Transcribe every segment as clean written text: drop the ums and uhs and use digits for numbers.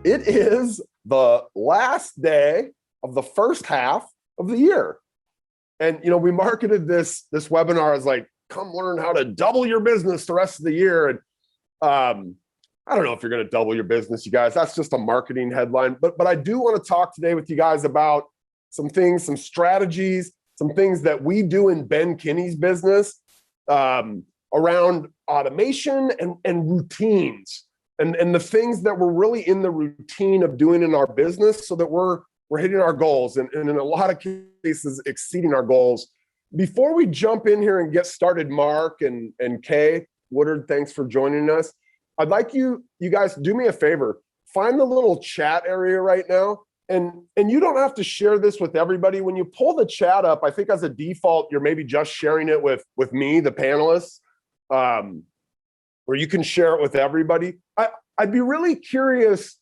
it is the last day of the first half of the year. And, we marketed this webinar as like, come learn how to double your business the rest of the year. And I don't know if you're going to double your business, you guys. That's just a marketing headline. But I do want to talk today with you guys about some things, some strategies, some things that we do in Ben Kinney's business around automation and routines and the things that we're really in the routine of doing in our business so that we're hitting our goals and in a lot of cases exceeding our goals. Before we jump in here and get started, Mark and Kay Woodard, thanks for joining us. I'd like you guys do me a favor, find the little chat area right now. And you don't have to share this with everybody. When you pull the chat up, I think as a default, you're maybe just sharing it with me, the panelists, or you can share it with everybody. I'd be really curious,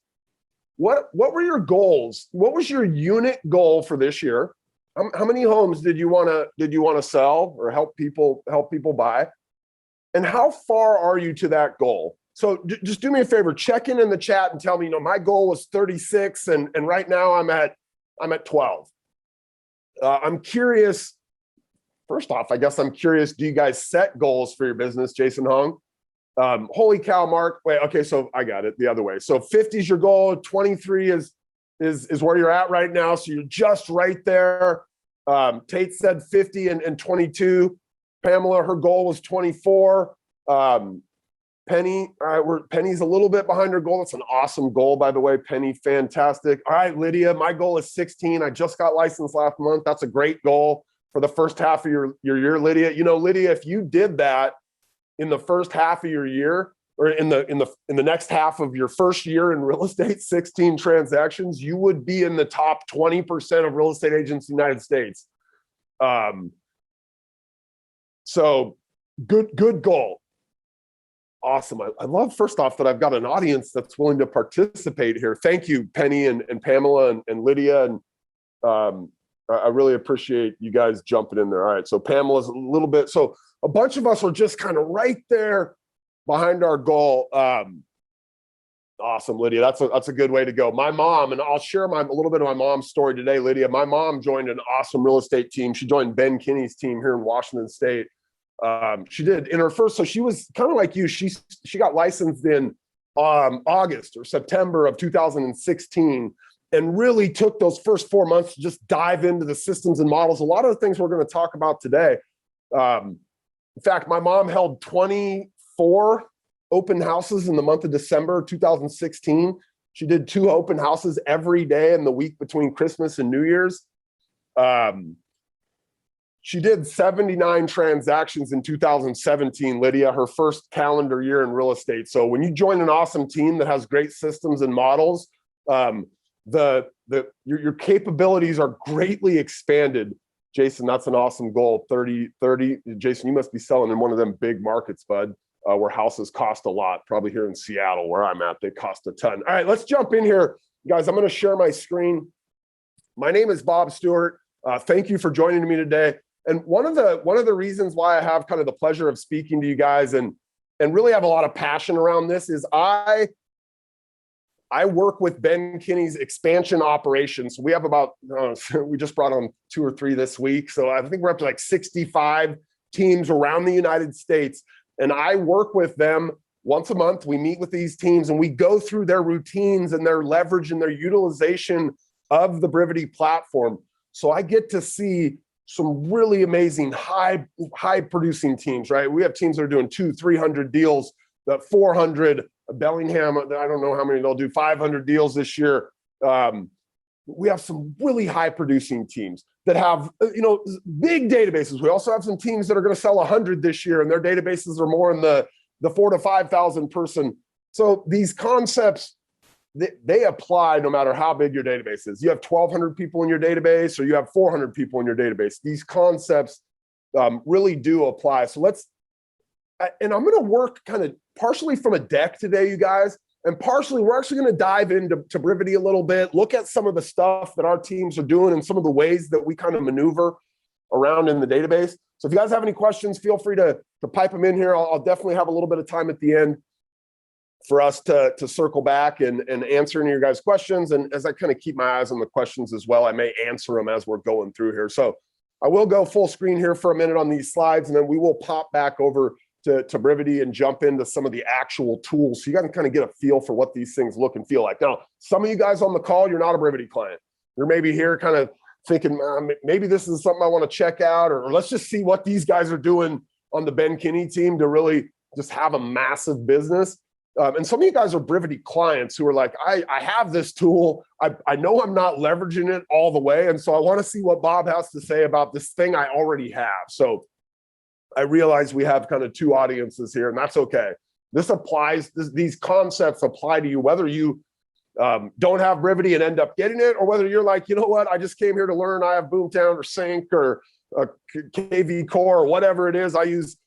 what were your goals? What was your unit goal for this year? How many homes did you want to sell or help people buy? And how far are you to that goal? So just do me a favor, check in the chat and tell me, my goal was 36 and right now I'm at 12. I'm curious, first off, I guess I'm curious, do you guys set goals for your business, Jason Hong? Holy cow, Mark. Wait, okay, so I got it the other way. So 50 is your goal, 23 is where you're at right now. So you're just right there. Tate said 50 and 22. Pamela, her goal was 24. Penny, all right, Penny's a little bit behind her goal. It's an awesome goal, by the way. Penny, fantastic. All right, Lydia, my goal is 16. I just got licensed last month. That's a great goal for the first half of your year, Lydia. Lydia, if you did that in the first half of your year, or in the next half of your first year in real estate, 16 transactions, you would be in the top 20% of real estate agents in the United States. So good goal. Awesome. I love, first off, that I've got an audience that's willing to participate here. Thank you, Penny and Pamela and Lydia. And I really appreciate you guys jumping in there. All right. So Pamela's a little bit, so a bunch of us are just kind of right there behind our goal. Awesome, Lydia. That's a good way to go. My mom, and I'll share a little bit of my mom's story today, Lydia. My mom joined an awesome real estate team. She joined Ben Kinney's team here in Washington State. She did in her first, so she was kind of like you. She got licensed in August or September of 2016 and really took those first 4 months to just dive into the systems and models. A lot of the things we're going to talk about today. In fact, my mom held 24 open houses in the month of December 2016. She did 2 open houses every day in the week between Christmas and New Year's. She did 79 transactions in 2017, Lydia, her first calendar year in real estate. So when you join an awesome team that has great systems and models, your capabilities are greatly expanded. Jason, that's an awesome goal. 30. Jason, you must be selling in one of them big markets, bud, where houses cost a lot. Probably here in Seattle, where I'm at, they cost a ton. All right, let's jump in here. Guys, I'm going to share my screen. My name is Bob Stewart. Thank you for joining me today. And one of the reasons why I have kind of the pleasure of speaking to you guys and really have a lot of passion around this is I work with Ben Kinney's expansion operations. We have about, we just brought on 2 or 3 this week. So I think we're up to like 65 teams around the United States. And I work with them once a month. We meet with these teams and we go through their routines and their leverage and their utilization of the Brivity platform. So I get to see some really amazing high producing teams, right? We have teams that are doing 200-300 deals, that 400. Bellingham, I don't know how many they'll do, 500 deals this year. We have some really high producing teams that have, big databases. We also have some teams that are going to sell 100 this year, and their databases are more in the 4,000 to 5,000 person. So these concepts, they apply no matter how big your database is. You have 1,200 people in your database, or you have 400 people in your database. These concepts really do apply. So and I'm going to work kind of partially from a deck today, you guys, and partially we're actually going to dive into Brivity a little bit, look at some of the stuff that our teams are doing and some of the ways that we kind of maneuver around in the database. So if you guys have any questions, feel free to pipe them in here. I'll definitely have a little bit of time at the end. for us to circle back and answer any of your guys' questions. And as I kind of keep my eyes on the questions as well, I may answer them as we're going through here. So I will go full screen here for a minute on these slides, and then we will pop back over to Brivity and jump into some of the actual tools, so you guys can kind of get a feel for what these things look and feel like. Now, some of you guys on the call, you're not a Brivity client. You're maybe here kind of thinking, maybe this is something I want to check out, or let's just see what these guys are doing on the Ben Kinney team to really just have a massive business. And some of you guys are Brivity clients who are like, I have this tool. I know I'm not leveraging it all the way. And so I want to see what Bob has to say about this thing I already have. So I realize we have kind of two audiences here, and that's okay. This applies, these concepts apply to you, whether you don't have Brivity and end up getting it, or whether you're like, you know what, I just came here to learn. I have Boomtown or Sync or KV Core or whatever it is. I use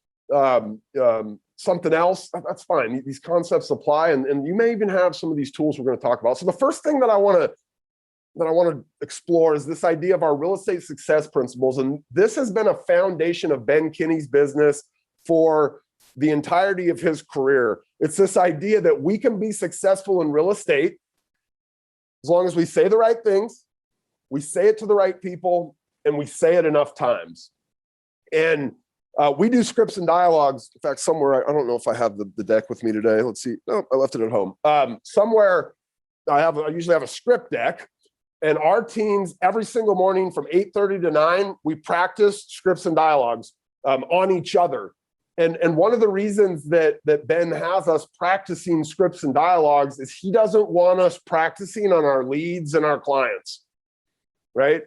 something else. That's fine. These concepts apply, and you may even have some of these tools we're going to talk about. So the first thing that I want to explore is this idea of our real estate success principles. And this has been a foundation of Ben Kinney's business for the entirety of his career. It's this idea that we can be successful in real estate as long as we say the right things, we say it to the right people, and we say it enough times. And we do scripts and dialogues. In fact, somewhere, I don't know if I have the deck with me today. Let's see. No, I left it at home. Somewhere I usually have a script deck. And our teams, every single morning from 8:30 to 9, we practice scripts and dialogues on each other. And one of the reasons that Ben has us practicing scripts and dialogues is he doesn't want us practicing on our leads and our clients, right?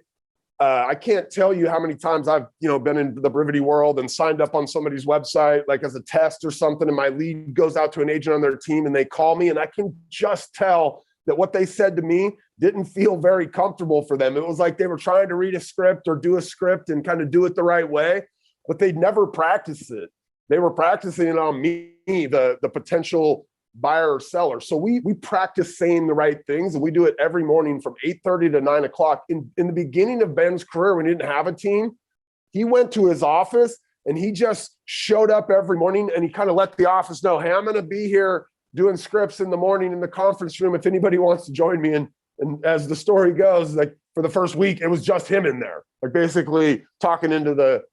I can't tell you how many times I've been in the Brivity world and signed up on somebody's website, like as a test or something, and my lead goes out to an agent on their team and they call me, and I can just tell that what they said to me didn't feel very comfortable for them. It was like they were trying to read a script or do a script and kind of do it the right way, but they'd never practiced it. They were practicing it on me, the potential buyer or seller. So we practice saying the right things, and we do it every morning from 8:30 to 9 o'clock. In the beginning of Ben's career, when he didn't have a team, he went to his office and he just showed up every morning, and he kind of let the office know, hey, I'm going to be here doing scripts in the morning in the conference room if anybody wants to join me. And as the story goes, like for the first week, it was just him in there, like basically talking into the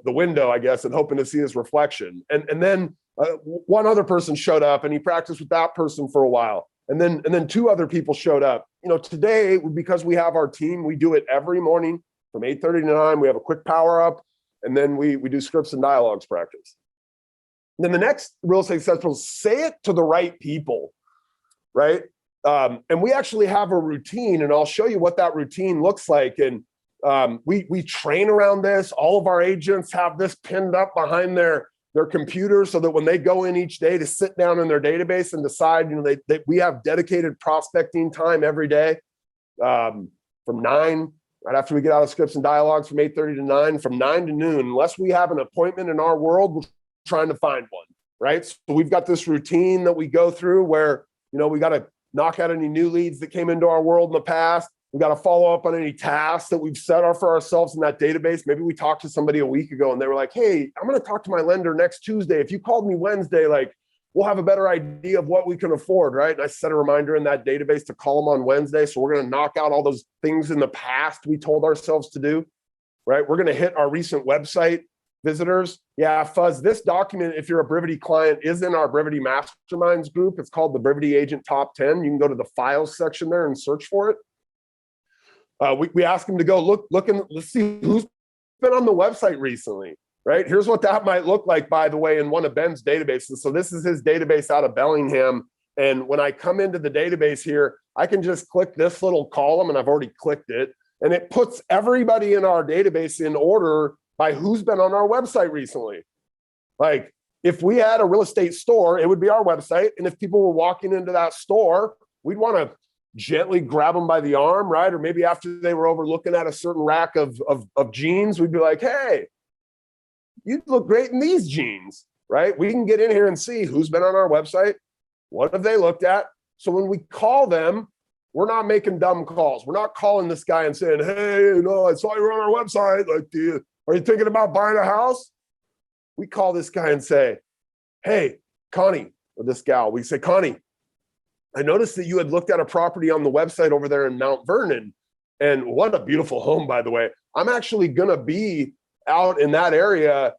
window, I guess, and hoping to see his reflection. And then one other person showed up, and he practiced with that person for a while. And then two other people showed up. Today, because we have our team, we do it every morning from 8:30 to 9. We have a quick power up, and then we do scripts and dialogues practice. And then the next real estate success principle, say it to the right people, right? And we actually have a routine, and I'll show you what that routine looks like. And we train around this. All of our agents have this pinned up behind their computer so that when they go in each day to sit down in their database and decide, we have dedicated prospecting time every day from 9, right after we get out of scripts and dialogues, from 8:30 to 9, from 9 to noon. Unless we have an appointment in our world, we're trying to find one, right? So we've got this routine that we go through where, we got to knock out any new leads that came into our world in the past. We got to follow up on any tasks that we've set up for ourselves in that database. Maybe we talked to somebody a week ago and they were like, hey, I'm going to talk to my lender next Tuesday. If you called me Wednesday, we'll have a better idea of what we can afford, right? And I set a reminder in that database to call them on Wednesday. So we're going to knock out all those things in the past we told ourselves to do, right? We're going to hit our recent website visitors. Yeah, Fuzz, this document, if you're a Brivity client, is in our Brivity Masterminds group. It's called the Brivity Agent Top 10. You can go to the files section there and search for it. We ask them to go look and let's see who's been on the website recently, right? Here's what that might look like, by the way, in one of Ben's databases. So this is his database out of Bellingham. And when I come into the database here, I can just click this little column, and I've already clicked it. And it puts everybody in our database in order by who's been on our website recently. Like if we had a real estate store, it would be our website. And if people were walking into that store, we'd want to gently grab them by the arm, right? Or maybe after they were over looking at a certain rack of jeans, we'd be like, hey, you look great in these jeans, right? We can get in here and see who's been on our website. What have they looked at? So when we call them, we're not making dumb calls. We're not calling this guy and saying, hey, I saw you were on our website. Are you thinking about buying a house? We call this guy and say, hey, Connie, or this gal. We say, Connie, I noticed that you had looked at a property on the website over there in Mount Vernon. And what a beautiful home, by the way. I'm actually going to be out in that area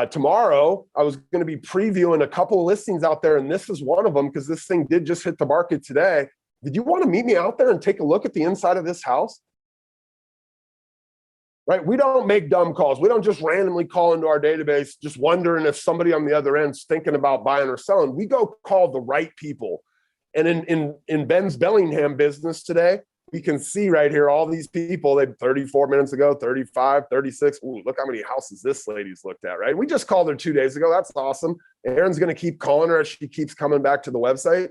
tomorrow. I was going to be previewing a couple of listings out there, and this is one of them because this thing did just hit the market today. Did you want to meet me out there and take a look at the inside of this house? Right? We don't make dumb calls. We don't just randomly call into our database just wondering if somebody on the other end's thinking about buying or selling. We go call the right people. And in Ben's Bellingham business today, you can see right here all these people. They 34 minutes ago, 35, 36. Ooh, look how many houses this lady's looked at, right? We just called her 2 days ago. That's awesome. Aaron's going to keep calling her as she keeps coming back to the website.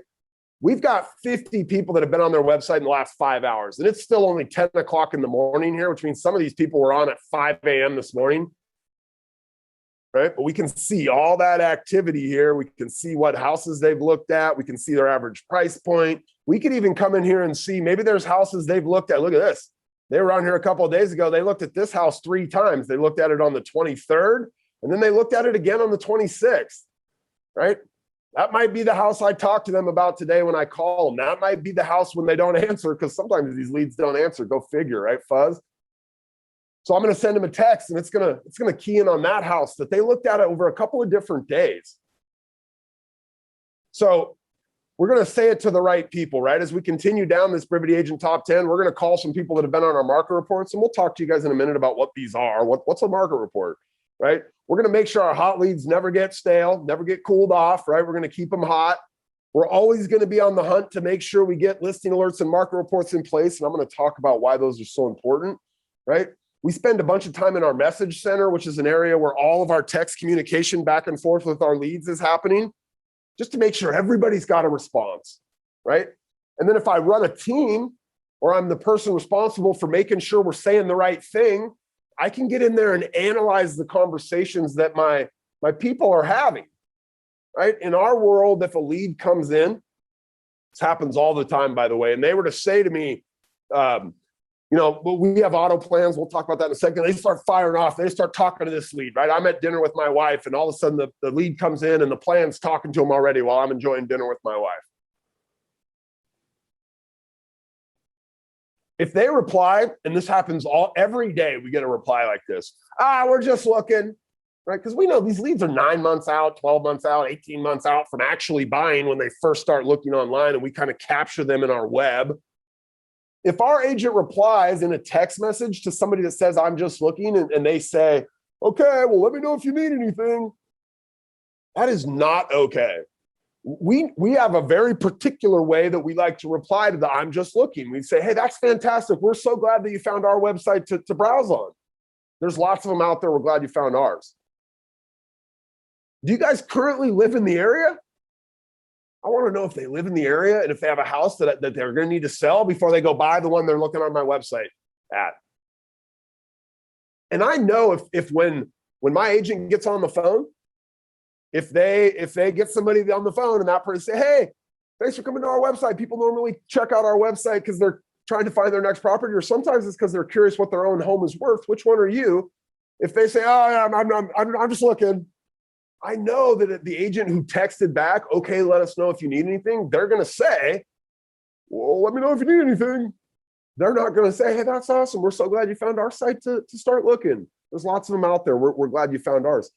We've got 50 people that have been on their website in the last 5 hours, and it's still only 10 o'clock in the morning here, which means some of these people were on at 5 a.m. this morning, right? But we can see all that activity here. We can see what houses they've looked at. We can see their average price point. We could even come in here and see maybe there's houses they've looked at. Look at this. They were on here a couple of days ago. They looked at this house 3 times. They looked at it on the 23rd, and then they looked at it again on the 26th, right? That might be the house I talked to them about today when I call them. That might be the house when they don't answer, because sometimes these leads don't answer. Go figure, right, Fuzz? So I'm going to send them a text, and it's going to key in on that house that they looked at it over a couple of different days. So we're going to say it to the right people, right? As we continue down this Brivity Agent Top 10, we're going to call some people that have been on our market reports, and we'll talk to you guys in a minute about what these are. What's a market report, right? We're going to make sure our hot leads never get stale, never get cooled off, right? We're going to keep them hot. We're always going to be on the hunt to make sure we get listing alerts and market reports in place, and I'm going to talk about why those are so important, right? We spend a bunch of time in our message center, which is an area where all of our text communication back and forth with our leads is happening, just to make sure everybody's got a response, right? And then if I run a team, or I'm the person responsible for making sure we're saying the right thing, I can get in there and analyze the conversations that my people are having, right? In our world, if a lead comes in, this happens all the time, by the way, and they were to say to me, you know, we have auto plans. We'll talk about that in a second. They start firing off. They start talking to this lead, right? I'm at dinner with my wife, and all of a sudden the lead comes in and the plan's talking to him already while I'm enjoying dinner with my wife. If they reply, and this happens every day, we get a reply like this. We're just looking, right? Because we know these leads are 9 months out, 12 months out, 18 months out from actually buying when they first start looking online, and we kind of capture them in our web. If our agent replies in a text message to somebody that says, I'm just looking, and they say, okay, well, let me know if you need anything, that is not okay. We have a very particular way that we like to reply to the I'm just looking. We say, hey, that's fantastic. We're so glad that you found our website to browse on. There's lots of them out there. We're glad you found ours. Do you guys currently live in the area? I want to know if they live in the area and if they have a house that they're going to need to sell before they go buy the one they're looking on my website at. And I know if when my agent gets on the phone, if they get somebody on the phone and that person say, hey, thanks for coming to our website. People normally check out our website because they're trying to find their next property, or sometimes it's because they're curious what their own home is worth. Which one are you? If they say, oh, yeah, I'm just looking, I know that the agent who texted back, okay, let us know if you need anything, they're going to say, well, let me know if you need anything. They're not going to say, hey, that's awesome. We're so glad you found our site to start looking. There's lots of them out there. We're glad you found ours.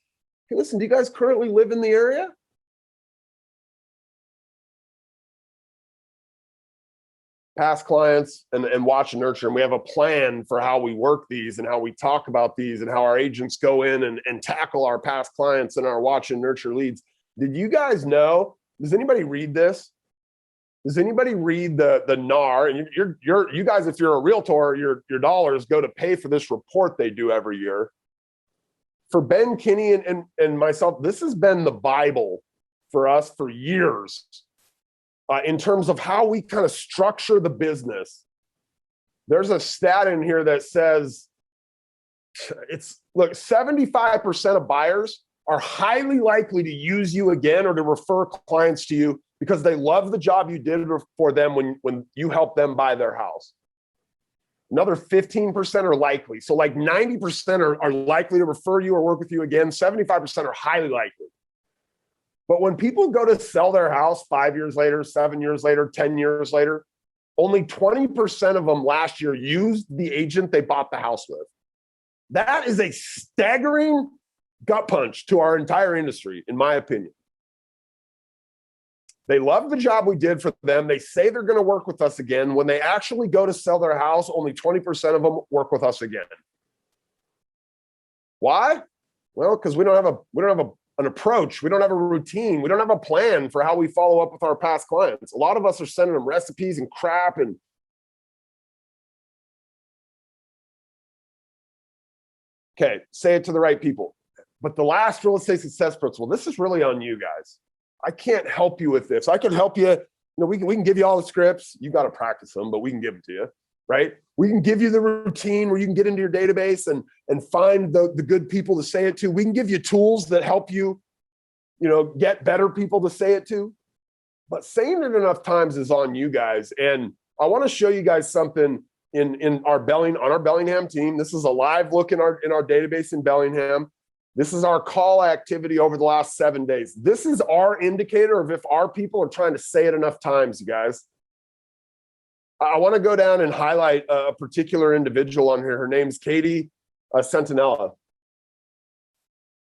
Hey, listen, do you guys currently live in the area? Past clients and watch and nurture. And we have a plan for how we work these and how we talk about these and how our agents go in and tackle our past clients and our watch and nurture leads. Did you guys know? Does anybody read this? Does anybody read the NAR? And you guys, if you're a realtor, your dollars go to pay for this report they do every year. For Ben Kinney and myself, this has been the Bible for us for years. In terms of how we kind of structure the business. There's a stat in here that says, look, 75% of buyers are highly likely to use you again or to refer clients to you because they love the job you did for them when you help them buy their house. Another 15% are likely. So like 90% are likely to refer you or work with you again. 75% are highly likely. But when people go to sell their house 5 years later, 7 years later, 10 years later, only 20% of them last year used the agent they bought the house with. That is a staggering gut punch to our entire industry, in my opinion. They love the job we did for them. They say they're going to work with us again. When they actually go to sell their house, only 20% of them work with us again. Why? Well, because we don't have an approach. We don't have a routine. We don't have a plan for how we follow up with our past clients. A lot of us are sending them recipes and crap. And okay, say it to the right people. But the last real estate success principle, this is really on you guys. I can't help you with this. I can help you. We can give you all the scripts. You got to practice them, but we can give them to you, right? We can give you the routine where you can get into your database and find the good people to say it to. We can give you tools that help you, get better people to say it to. But saying it enough times is on you guys. And I want to show you guys something on our Bellingham team. This is a live look in our database in Bellingham. This is our call activity over the last 7 days. This is our indicator of if our people are trying to say it enough times, you guys. I want to go down and highlight a particular individual on here. Her name's Katie Centinella.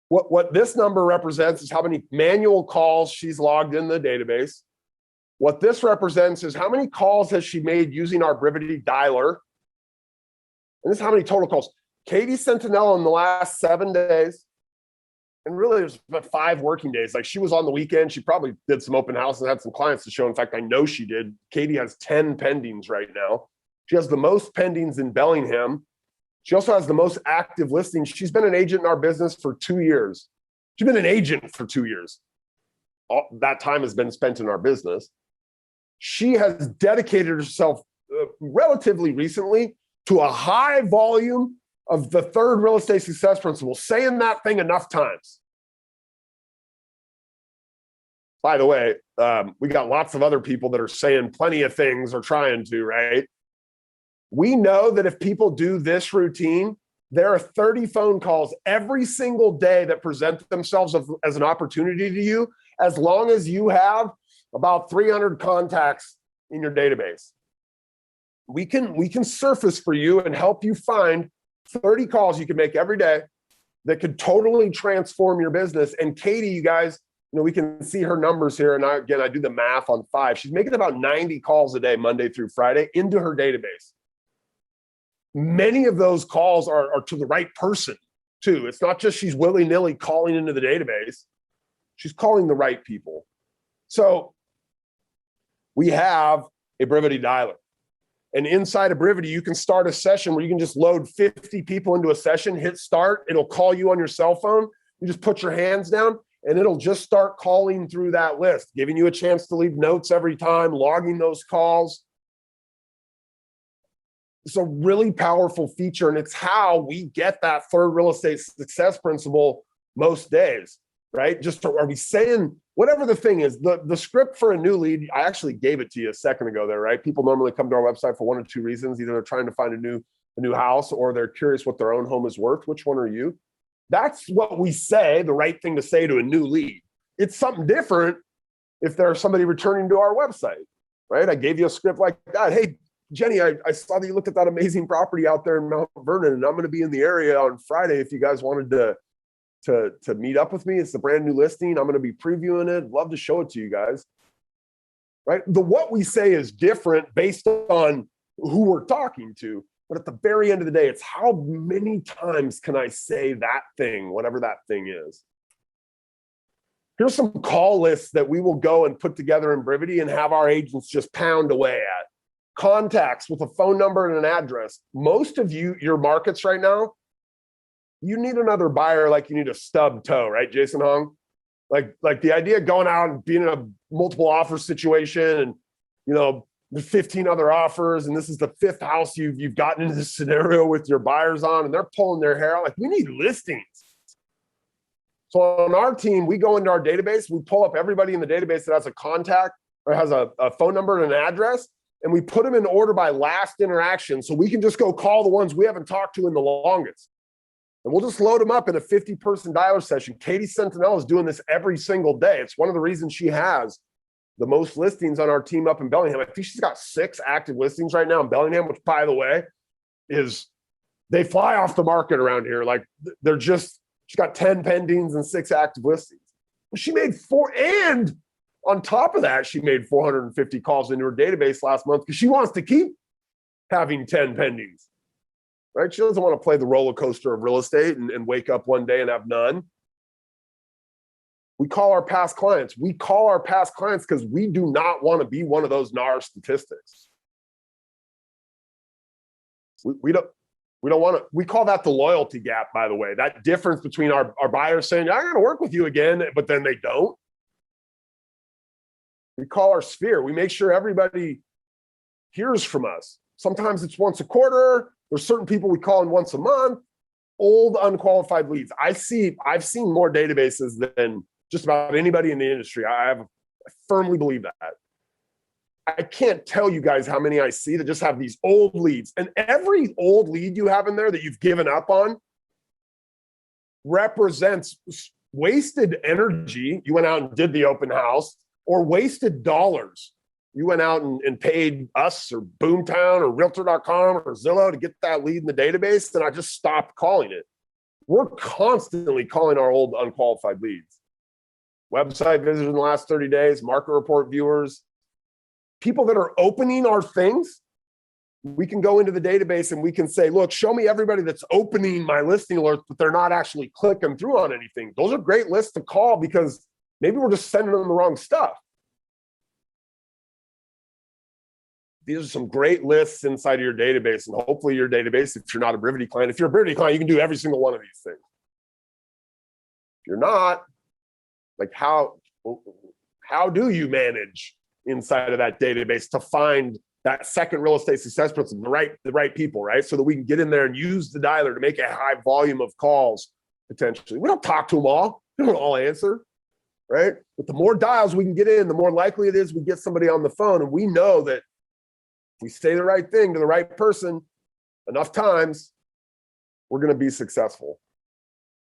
What this number represents is how many manual calls she's logged in the database. What this represents is how many calls has she made using our Brivity dialer. And this is how many total calls. Katie Centinella in the last 7 days, and really it was about 5 working days. Like she was on the weekend. She probably did some open houses and had some clients to show. In fact, I know she did. Katie has 10 pendings right now. She has the most pendings in Bellingham. She also has the most active listings. She's been an agent in our business for 2 years. She's been an agent for 2 years. All that time has been spent in our business. She has dedicated herself relatively recently to a high volume of the 3rd real estate success principle, saying that thing enough times. By the way, we got lots of other people that are saying plenty of things or trying to, right? We know that if people do this routine, there are 30 phone calls every single day that present themselves as an opportunity to you, as long as you have about 300 contacts in your database. We can surface for you and help you find 30 calls you can make every day that could totally transform your business. And Katie, you guys, we can see her numbers here. And I do the math on 5. She's making about 90 calls a day, Monday through Friday, into her database. Many of those calls are to the right person too. It's not just she's willy-nilly calling into the database. She's calling the right people. So we have a Brivity dialer. And inside of Brivity, you can start a session where you can just load 50 people into a session, hit start. It'll call you on your cell phone. You just put your hands down and it'll just start calling through that list, giving you a chance to leave notes every time, logging those calls. It's a really powerful feature, and it's how we get that 3rd real estate success principle most days, right? Just are we saying whatever the thing is, the script for a new lead, I actually gave it to you a second ago there, right? People normally come to our website for 1 or 2 reasons. Either they're trying to find a new house or they're curious what their own home is worth. Which one are you? That's what we say, the right thing to say to a new lead. It's something different if there's somebody returning to our website, right? I gave you a script like that. Hey, Jenny, I saw that you looked at that amazing property out there in Mount Vernon, and I'm going to be in the area on Friday if you guys wanted to meet up with me. It's the brand new listing. I'm going to be previewing it. Love to show it to you guys, right? What we say is different based on who we're talking to. But at the very end of the day, it's how many times can I say that thing, whatever that thing is. Here's some call lists that we will go and put together in Brivity and have our agents just pound away at. Contacts with a phone number and an address. Most of your markets right now, you need another buyer like you need a stub toe, right, Jason Hong? Like the idea of going out and being in a multiple offer situation and, 15 other offers, and this is the 5th house you've gotten into this scenario with your buyers on, and they're pulling their hair out. Like, we need listings. So on our team, we go into our database, we pull up everybody in the database that has a contact or has a phone number and an address, and we put them in order by last interaction so we can just go call the ones we haven't talked to in the longest. And we'll just load them up in a 50-person dialer session. Katie Sentinel is doing this every single day. It's one of the reasons she has the most listings on our team up in Bellingham. I think she's got 6 active listings right now in Bellingham, which, by the way, is they fly off the market around here. Like, they're just, she's got 10 pendings and 6 active listings. She made 4, and on top of that, she made 450 calls into her database last month because she wants to keep having 10 pendings. Right? She doesn't want to play the roller coaster of real estate and wake up one day and have none. We call our past clients. We call our past clients because we do not want to be one of those NAR statistics. We don't want to. We call that the loyalty gap, by the way. That difference between our buyers saying, I'm going to work with you again, but then they don't. We call our sphere. We make sure everybody hears from us. Sometimes it's once a quarter. There's certain people we call in once a month. Old unqualified leads. I've seen more databases than just about anybody in the industry. I firmly believe that. I can't tell you guys how many I see that just have these old leads. And every old lead you have in there that you've given up on represents wasted energy. You went out and did the open house, or wasted dollars. You went out and paid us or Boomtown or Realtor.com or Zillow to get that lead in the database, and I just stopped calling it. We're constantly calling our old unqualified leads. Website visitors in the last 30 days, market report viewers, people that are opening our things. We can go into the database and we can say, look, show me everybody that's opening my listing alerts, but they're not actually clicking through on anything. Those are great lists to call because maybe we're just sending them the wrong stuff. These are some great lists inside of your database, and hopefully your database, if you're not a Brivity client, if you're a Brivity client, you can do every single one of these things. If you're not, like, how do you manage inside of that database to find that second real estate success person, the right people, right? So that we can get in there and use the dialer to make a high volume of calls potentially. We don't talk to them all. They don't all answer, right? But the more dials we can get in, the more likely it is we get somebody on the phone. And we know that if we say the right thing to the right person enough times, we're going to be successful.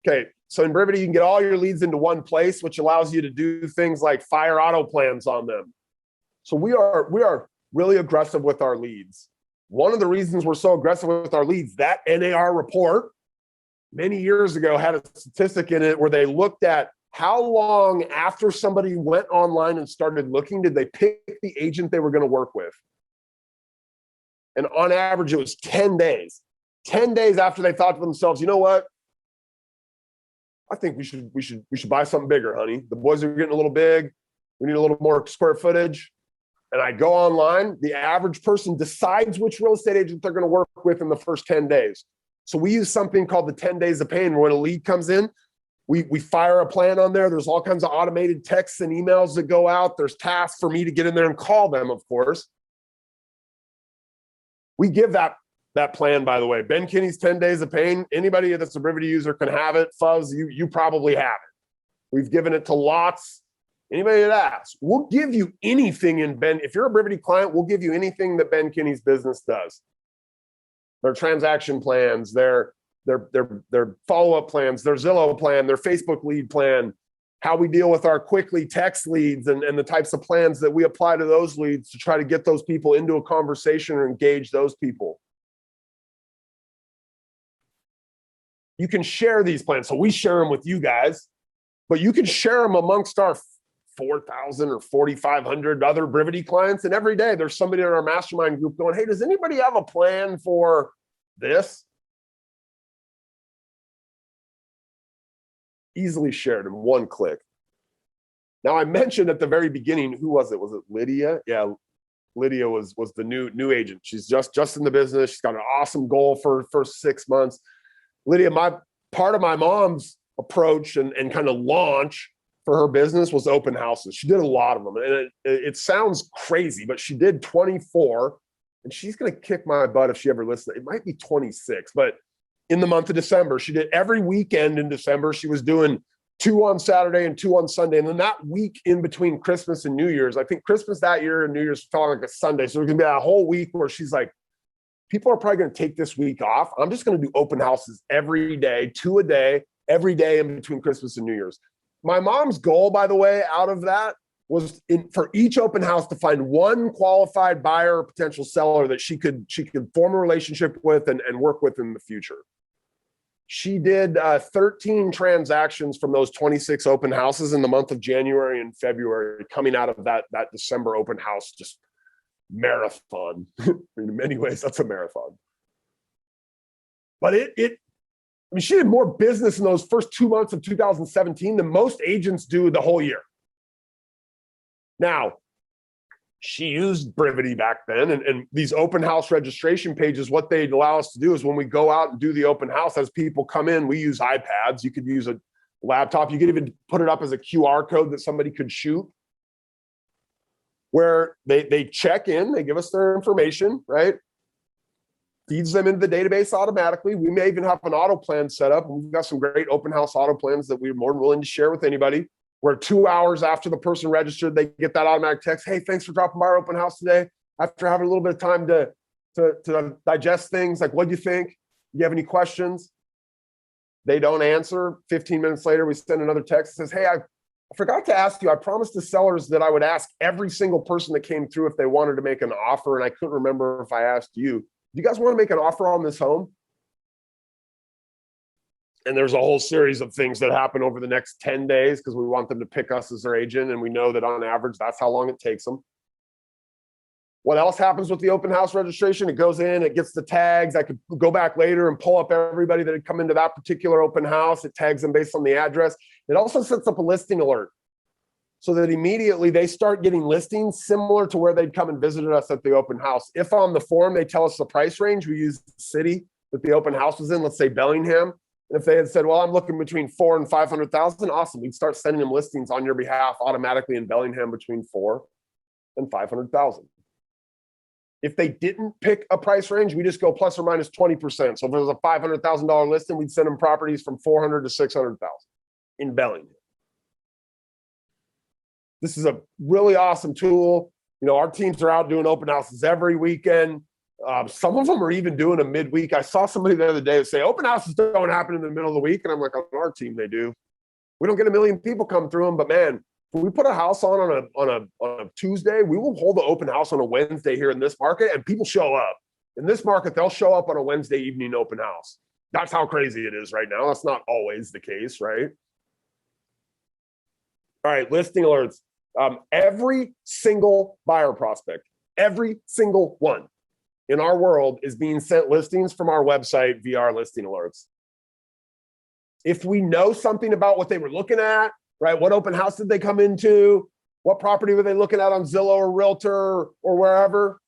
Okay, so in Brivity, you can get all your leads into one place, which allows you to do things like fire auto plans on them. So we are really aggressive with our leads. One of the reasons we're so aggressive with our leads, that NAR report many years ago had a statistic in it where they looked at how long after somebody went online and started looking did they pick the agent they were going to work with. And on average, it was 10 days. 10 days after they thought to themselves, you know what? I think we should buy something bigger, honey. The boys are getting a little big. We need a little more square footage. And I go online, the average person decides which real estate agent they're going to work with in the first 10 days. So we use something called the 10 days of pain. When a lead comes in, we fire a plan on there. There's all kinds of automated texts and emails that go out. There's tasks for me to get in there and call them, of course. We give that plan, by the way. Ben Kinney's 10 days of pain. Anybody that's a Brivity user can have it. Fuzz, you probably have it. We've given it to lots. Anybody that asks, we'll give you anything in Ben. If you're a Brivity client, we'll give you anything that Ben Kinney's business does. Their transaction plans, their follow-up plans, their Zillow plan, their Facebook lead plan, how we deal with our quickly text leads and the types of plans that we apply to those leads to try to get those people into a conversation or engage those people. You can share these plans. So we share them with you guys, but you can share them amongst our 4,000 or 4,500 other Brivity clients. And every day there's somebody in our mastermind group going, hey, does anybody have a plan for this? Easily shared in one click. Now, I mentioned at the very beginning, who was it? Was it Lydia? Yeah, Lydia was the new agent. She's just in the business. She's got an awesome goal for 6 months. Lydia, part of my mom's approach and kind of launch for her business was open houses. She did a lot of them. And it sounds crazy, but she did 24. And she's going to kick my butt if she ever listens. It might be 26, but in the month of December, she did every weekend in December. She was doing 2 on Saturday and 2 on Sunday. And then that week in between Christmas and New Year's, I think Christmas that year and New Year's fell like a Sunday. So there's going to be that whole week where she's like people are probably going to take this week off. I'm just going to do open houses every day, 2 a day, every day in between Christmas and New Year's. My mom's goal, by the way, out of that was for each open house to find one qualified buyer or potential seller that she could form a relationship with and work with in the future. She did 13 transactions from those 26 open houses in the month of January and February, coming out of that December open house, just marathon. In many ways, that's a marathon. But I mean, she did more business in those first 2 months of 2017 than most agents do the whole year. Now, she used Brivity back then, and these open house registration pages, what they allow us to do is when we go out and do the open house, as people come in, we use iPads. You could use a laptop. You could even put it up as a QR code that somebody could shoot, where they check in, they give us their information, right? Feeds them into the database automatically. We may even have an auto plan set up. We've got some great open house auto plans that we're more than willing to share with anybody, where 2 hours after the person registered, they get that automatic text, hey, thanks for dropping by our open house today. After having a little bit of time to digest things, like, what do you think? Do you have any questions? They don't answer. 15 minutes later, we send another text that says, hey, I forgot to ask you, I promised the sellers that I would ask every single person that came through if they wanted to make an offer, and I couldn't remember if I asked you. Do you guys want to make an offer on this home? And there's a whole series of things that happen over the next 10 days because we want them to pick us as their agent. And we know that on average, that's how long it takes them. What else happens with the open house registration? It goes in, it gets the tags. I could go back later and pull up everybody that had come into that particular open house. It tags them based on the address. It also sets up a listing alert so that immediately they start getting listings similar to where they'd come and visited us at the open house. If on the form they tell us the price range, we use the city that the open house was in, let's say Bellingham. And if they had said, well, I'm looking between 400,000 and 500,000, awesome. We'd start sending them listings on your behalf automatically in Bellingham between 400,000 and 500,000. If they didn't pick a price range, we just go plus or minus 20%. So if there was a $500,000 listing, we'd send them properties from 400,000 to 600,000 in Bellingham. This is a really awesome tool. You know, our teams are out doing open houses every weekend. Some of them are even doing a midweek. I saw somebody the other day say open houses don't happen in the middle of the week. And I'm like, on our team, they do. We don't get a million people come through them, but man, when we put a house on a Tuesday, we will hold the open house on a Wednesday here in this market, and people show up. In this market, they'll show up on a Wednesday evening open house. That's how crazy it is right now. That's not always the case, right? All right, listing alerts. Every single buyer prospect, every single one in our world is being sent listings from our website via our listing alerts. If we know something about what they were looking at, right? What open house did they come into? What property were they looking at on Zillow or Realtor or wherever?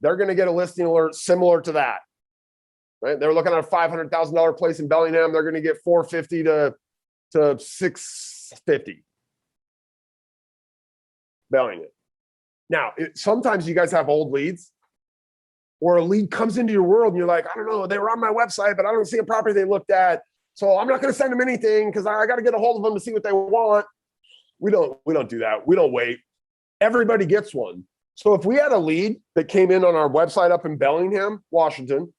They're going to get a listing alert similar to that, right? They're looking at a $500,000 place in Bellingham. They're going to get 450 to 650. Bellingham. Now, sometimes you guys have old leads, or a lead comes into your world and you're like, I don't know, they were on my website, but I don't see a property they looked at. So I'm not going to send them anything because I got to get a hold of them to see what they want. We don't do that. We don't wait. Everybody gets one. So if we had a lead that came in on our website up in Bellingham, Washington,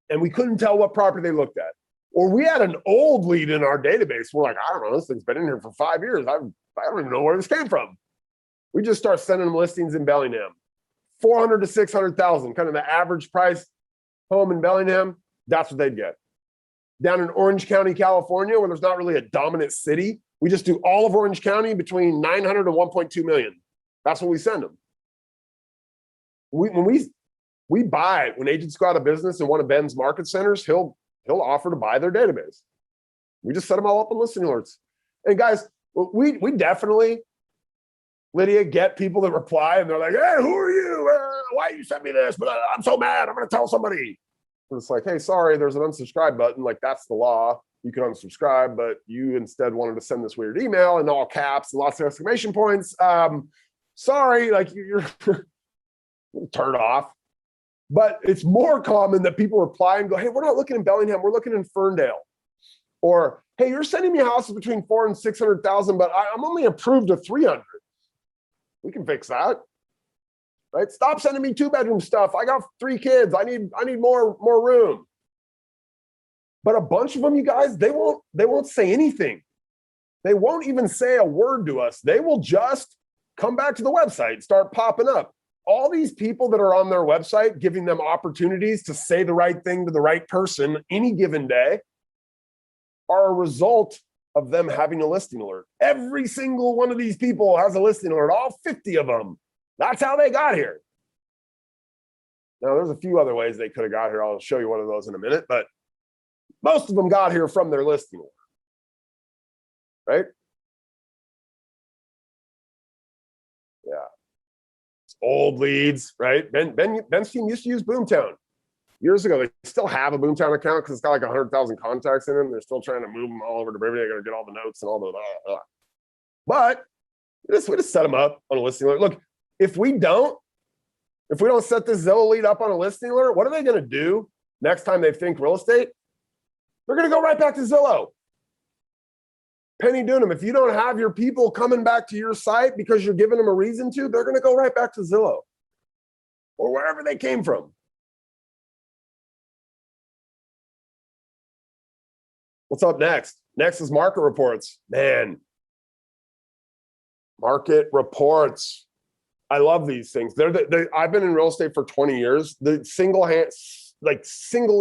and we couldn't tell what property they looked at, or we had an old lead in our database, we're like, I don't know, this thing's been in here for 5 years. I don't even know where this came from. We just start sending them listings in Bellingham. 400 to 600,000, kind of the average price home in Bellingham, that's what they'd get. Down in Orange County, California, where there's not really a dominant city, we just do all of Orange County between 900 and 1.2 million. That's what we send them. When agents go out of business in one of Ben's market centers, he'll offer to buy their database. We just set them all up on listing alerts. And guys, we definitely, Lydia, get people that reply and they're like, hey, who are you? Why you sent me this? But I'm so mad. I'm going to tell somebody. And it's like, hey, sorry, there's an unsubscribe button. Like, that's the law. You can unsubscribe, but you instead wanted to send this weird email in all caps and lots of exclamation points. Sorry, like you're turned off. But it's more common that people reply and go, hey, we're not looking in Bellingham. We're looking in Ferndale. Or, hey, you're sending me houses between 400,000 and 600,000, but I'm only approved of 300. We can fix that. right? Stop sending me 2-bedroom stuff. I got 3 kids. I need more room. But a bunch of them, you guys, they won't say anything. They won't even say a word to us. They will just come back to the website, start popping up. All these people that are on their website, giving them opportunities to say the right thing to the right person any given day, are a result of them having a listing alert. Every single one of these people has a listing alert, all 50 of them. That's how they got here. Now, there's a few other ways they could have got here. I'll show you one of those in a minute, but most of them got here from their listing alert, right? Yeah. It's old leads, right? Ben's team used to use Boomtown years ago. They still have a Boomtown account because it's got like 100,000 contacts in them. They're still trying to move them all over to Brivity. They're going to get all the notes and all the But we just set them up on a listing alert. Look, if we don't set this Zillow lead up on a listing alert, what are they going to do next time they think real estate? They're going to go right back to Zillow. Penny Dunham, if you don't have your people coming back to your site because you're giving them a reason to, they're going to go right back to Zillow or wherever they came from. What's up next? Next is market reports. Man, market reports. I love these things. I've been in real estate for 20 years. Singly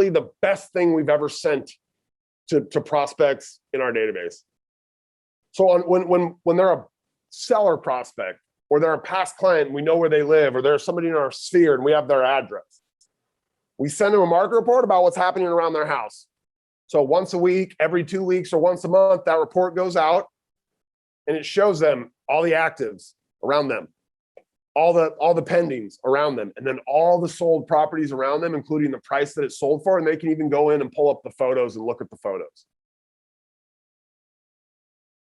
the best thing we've ever sent to prospects in our database. So when they're a seller prospect or they're a past client, we know where they live, or there's somebody in our sphere and we have their address, we send them a market report about what's happening around their house. So once a week, every 2 weeks, or once a month, that report goes out and it shows them all the actives around them, all the pendings around them, and then all the sold properties around them, including the price that it's sold for. And they can even go in and pull up the photos and look at the photos.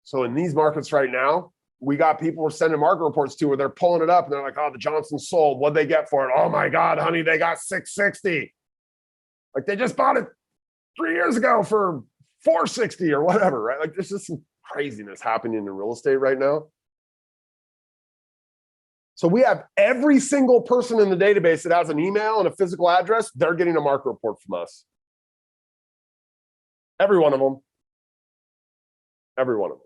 So in these markets right now, we got people we're sending market reports to where they're pulling it up and they're like, oh, the Johnson sold. What'd they get for it? Oh my God, honey, they got $660. Like they just bought it 3 years ago for $460 or whatever, right? Like there's just some craziness happening in real estate right now. So we have every single person in the database that has an email and a physical address, they're getting a market report from us. Every one of them. Every one of them.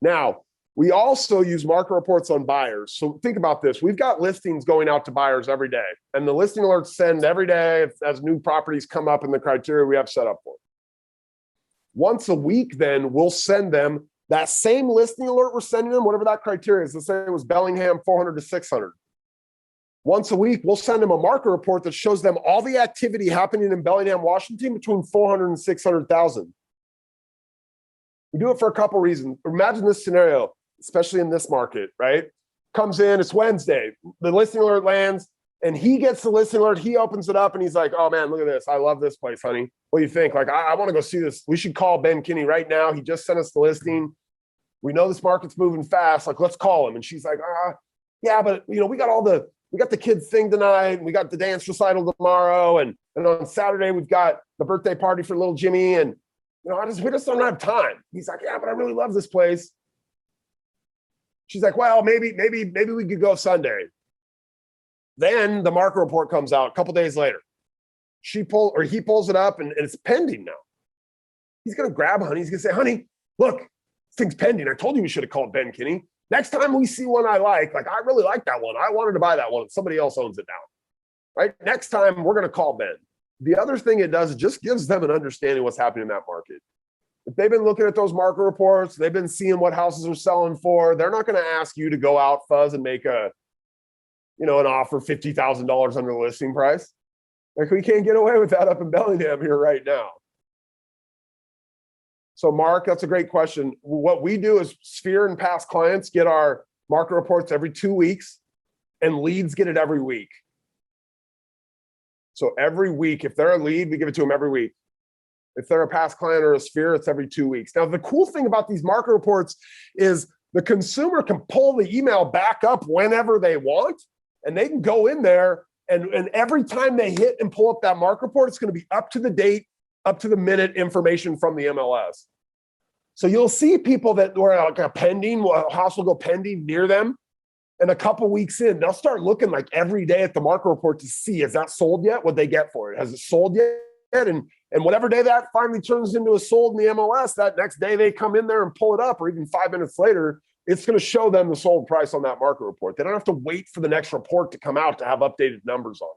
Now, we also use market reports on buyers. So think about this. We've got listings going out to buyers every day, and the listing alerts send every day as new properties come up in the criteria we have set up for. Once a week, then we'll send them that same listing alert we're sending them, whatever that criteria is. Let's say it was Bellingham 400 to 600. Once a week, we'll send them a market report that shows them all the activity happening in Bellingham, Washington between 400 and 600,000. We do it for a couple reasons. Imagine this scenario, especially in this market, right? Comes in, it's Wednesday. The listing alert lands, and he gets the listing alert. He opens it up, and he's like, oh, man, look at this. I love this place, honey. What do you think? Like, I want to go see this. We should call Ben Kinney right now. He just sent us the listing. We know this market's moving fast. Like, let's call him. And she's like, yeah, but, we got the kids thing tonight, and we got the dance recital tomorrow, and on Saturday, we've got the birthday party for little Jimmy, and we just don't have time. He's like, yeah, but I really love this place. She's like, well, maybe we could go Sunday. Then the market report comes out a couple days later. He pulls it up and it's pending now. He's going to grab honey. He's going to say, honey, look, this thing's pending. I told you we should have called Ben Kinney. Next time we see one I like I really like that one. I wanted to buy that one. Somebody else owns it now. Right? Next time we're going to call Ben. The other thing it does, it just gives them an understanding of what's happening in that market. If they've been looking at those market reports, they've been seeing what houses are selling for, they're not going to ask you to go out, fuzz, and make an offer $50,000 under the listing price. Like, we can't get away with that up in Bellingham here right now. So, Mark, that's a great question. What we do is Sphere and past clients get our market reports every 2 weeks, and leads get it every week. So every week, if they're a lead, we give it to them every week. If they're a past client or a Sphere, it's every 2 weeks. Now, the cool thing about these market reports is the consumer can pull the email back up whenever they want, and they can go in there, and every time they hit and pull up that market report, it's going to be up to the date, up to the minute information from the MLS. So you'll see people that were like a house will go pending near them, And a couple weeks in, they'll start looking like every day at the market report to see, is that sold yet? What they get for it? Has it sold yet? And whatever day that finally turns into a sold in the MLS, that next day they come in there and pull it up, or even 5 minutes later, it's going to show them the sold price on that market report. They don't have to wait for the next report to come out to have updated numbers on it.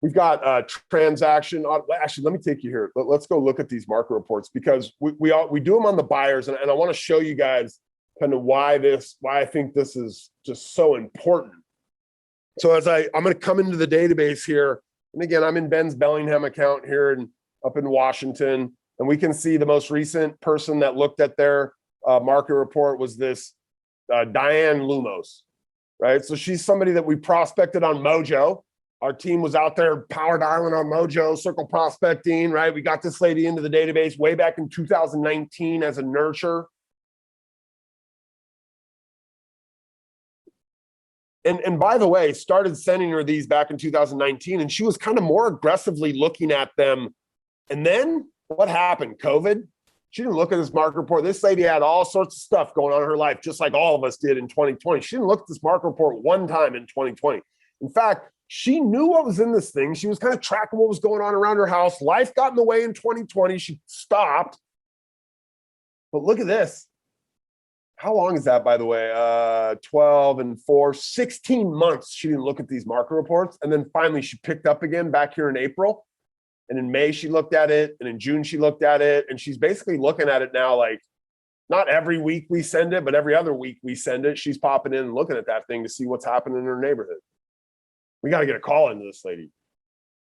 We've got transaction. Actually, let me take you here. Let's go look at these market reports, because we do them on the buyers, and I want to show you guys kind of why I think this is just so important. So as I'm going to come into the database here, and again, I'm in Ben's Bellingham account here and up in Washington, and we can see the most recent person that looked at their market report was this Diane Lumos, right? So she's somebody that we prospected on Mojo. Our team was out there power dialing on Mojo, circle prospecting, right? We got this lady into the database way back in 2019 as a nurture. And by the way, started sending her these back in 2019, and she was kind of more aggressively looking at them. And then what happened? COVID. She didn't look at this market report. This lady had all sorts of stuff going on in her life, just like all of us did in 2020. She didn't look at this market report one time in 2020. In fact, she knew what was in this thing. She was kind of tracking what was going on around her house. Life got in the way in 2020. She stopped. But look at this. How long is that, by the way? 12 and 4, 16 months she didn't look at these market reports. And then finally she picked up again back here in April. And in May she looked at it. And in June she looked at it. And she's basically looking at it now, like not every week we send it, but every other week we send it. She's popping in and looking at that thing to see what's happening in her neighborhood. We got to get a call into this lady,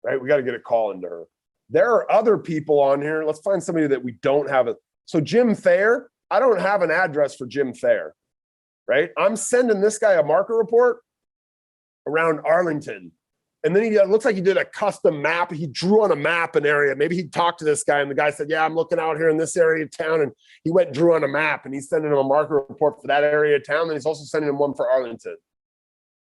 right? We got to get a call into her. There are other people on here. Let's find somebody that we don't have. So Jim Thayer, I don't have an address for Jim Thayer, right? I'm sending this guy a market report around Arlington. And then it looks like he did a custom map. He drew on a map an area. Maybe he talked to this guy and the guy said, yeah, I'm looking out here in this area of town. And he went and drew on a map and he's sending him a market report for that area of town. And he's also sending him one for Arlington.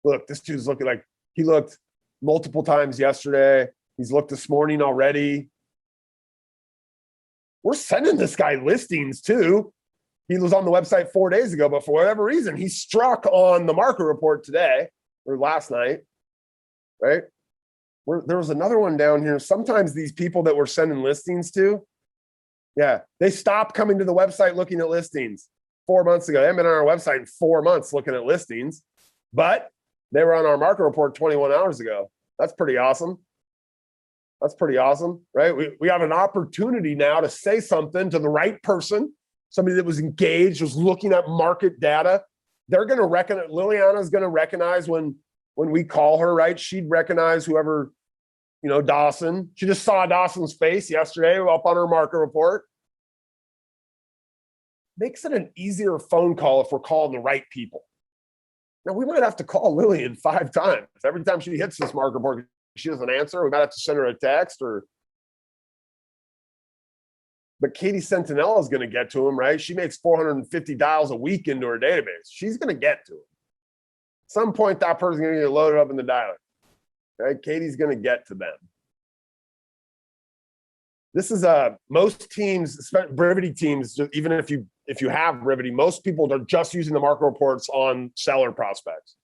Look, this dude's looking like he looked multiple times yesterday. He's looked this morning already. We're sending this guy listings too. He was on the website 4 days ago, but for whatever reason, he struck on the market report today or last night, right? There was another one down here. Sometimes these people that we're sending listings to, yeah, they stopped coming to the website looking at listings 4 months ago. They haven't been on our website in 4 months looking at listings, but they were on our market report 21 hours ago. That's pretty awesome. That's pretty awesome, right? We have an opportunity now to say something to the right person, somebody that was engaged, was looking at market data. They're going to recognize, Liliana's going to recognize when we call her, right? She'd recognize whoever, Dawson. She just saw Dawson's face yesterday up on her market report. Makes it an easier phone call if we're calling the right people. Now, we might have to call Lillian 5 times. Every time she hits this market report, she doesn't answer. We might have to send her a text But Katie Sentinella is going to get to him, right? She makes 450 dials a week into her database. She's going to get to him. At some point, that person's going to get loaded up in the dialer. Okay? Katie's going to get to them. This is most teams, Brivity teams, even if you have Brivity, most people are just using the market reports on seller prospects.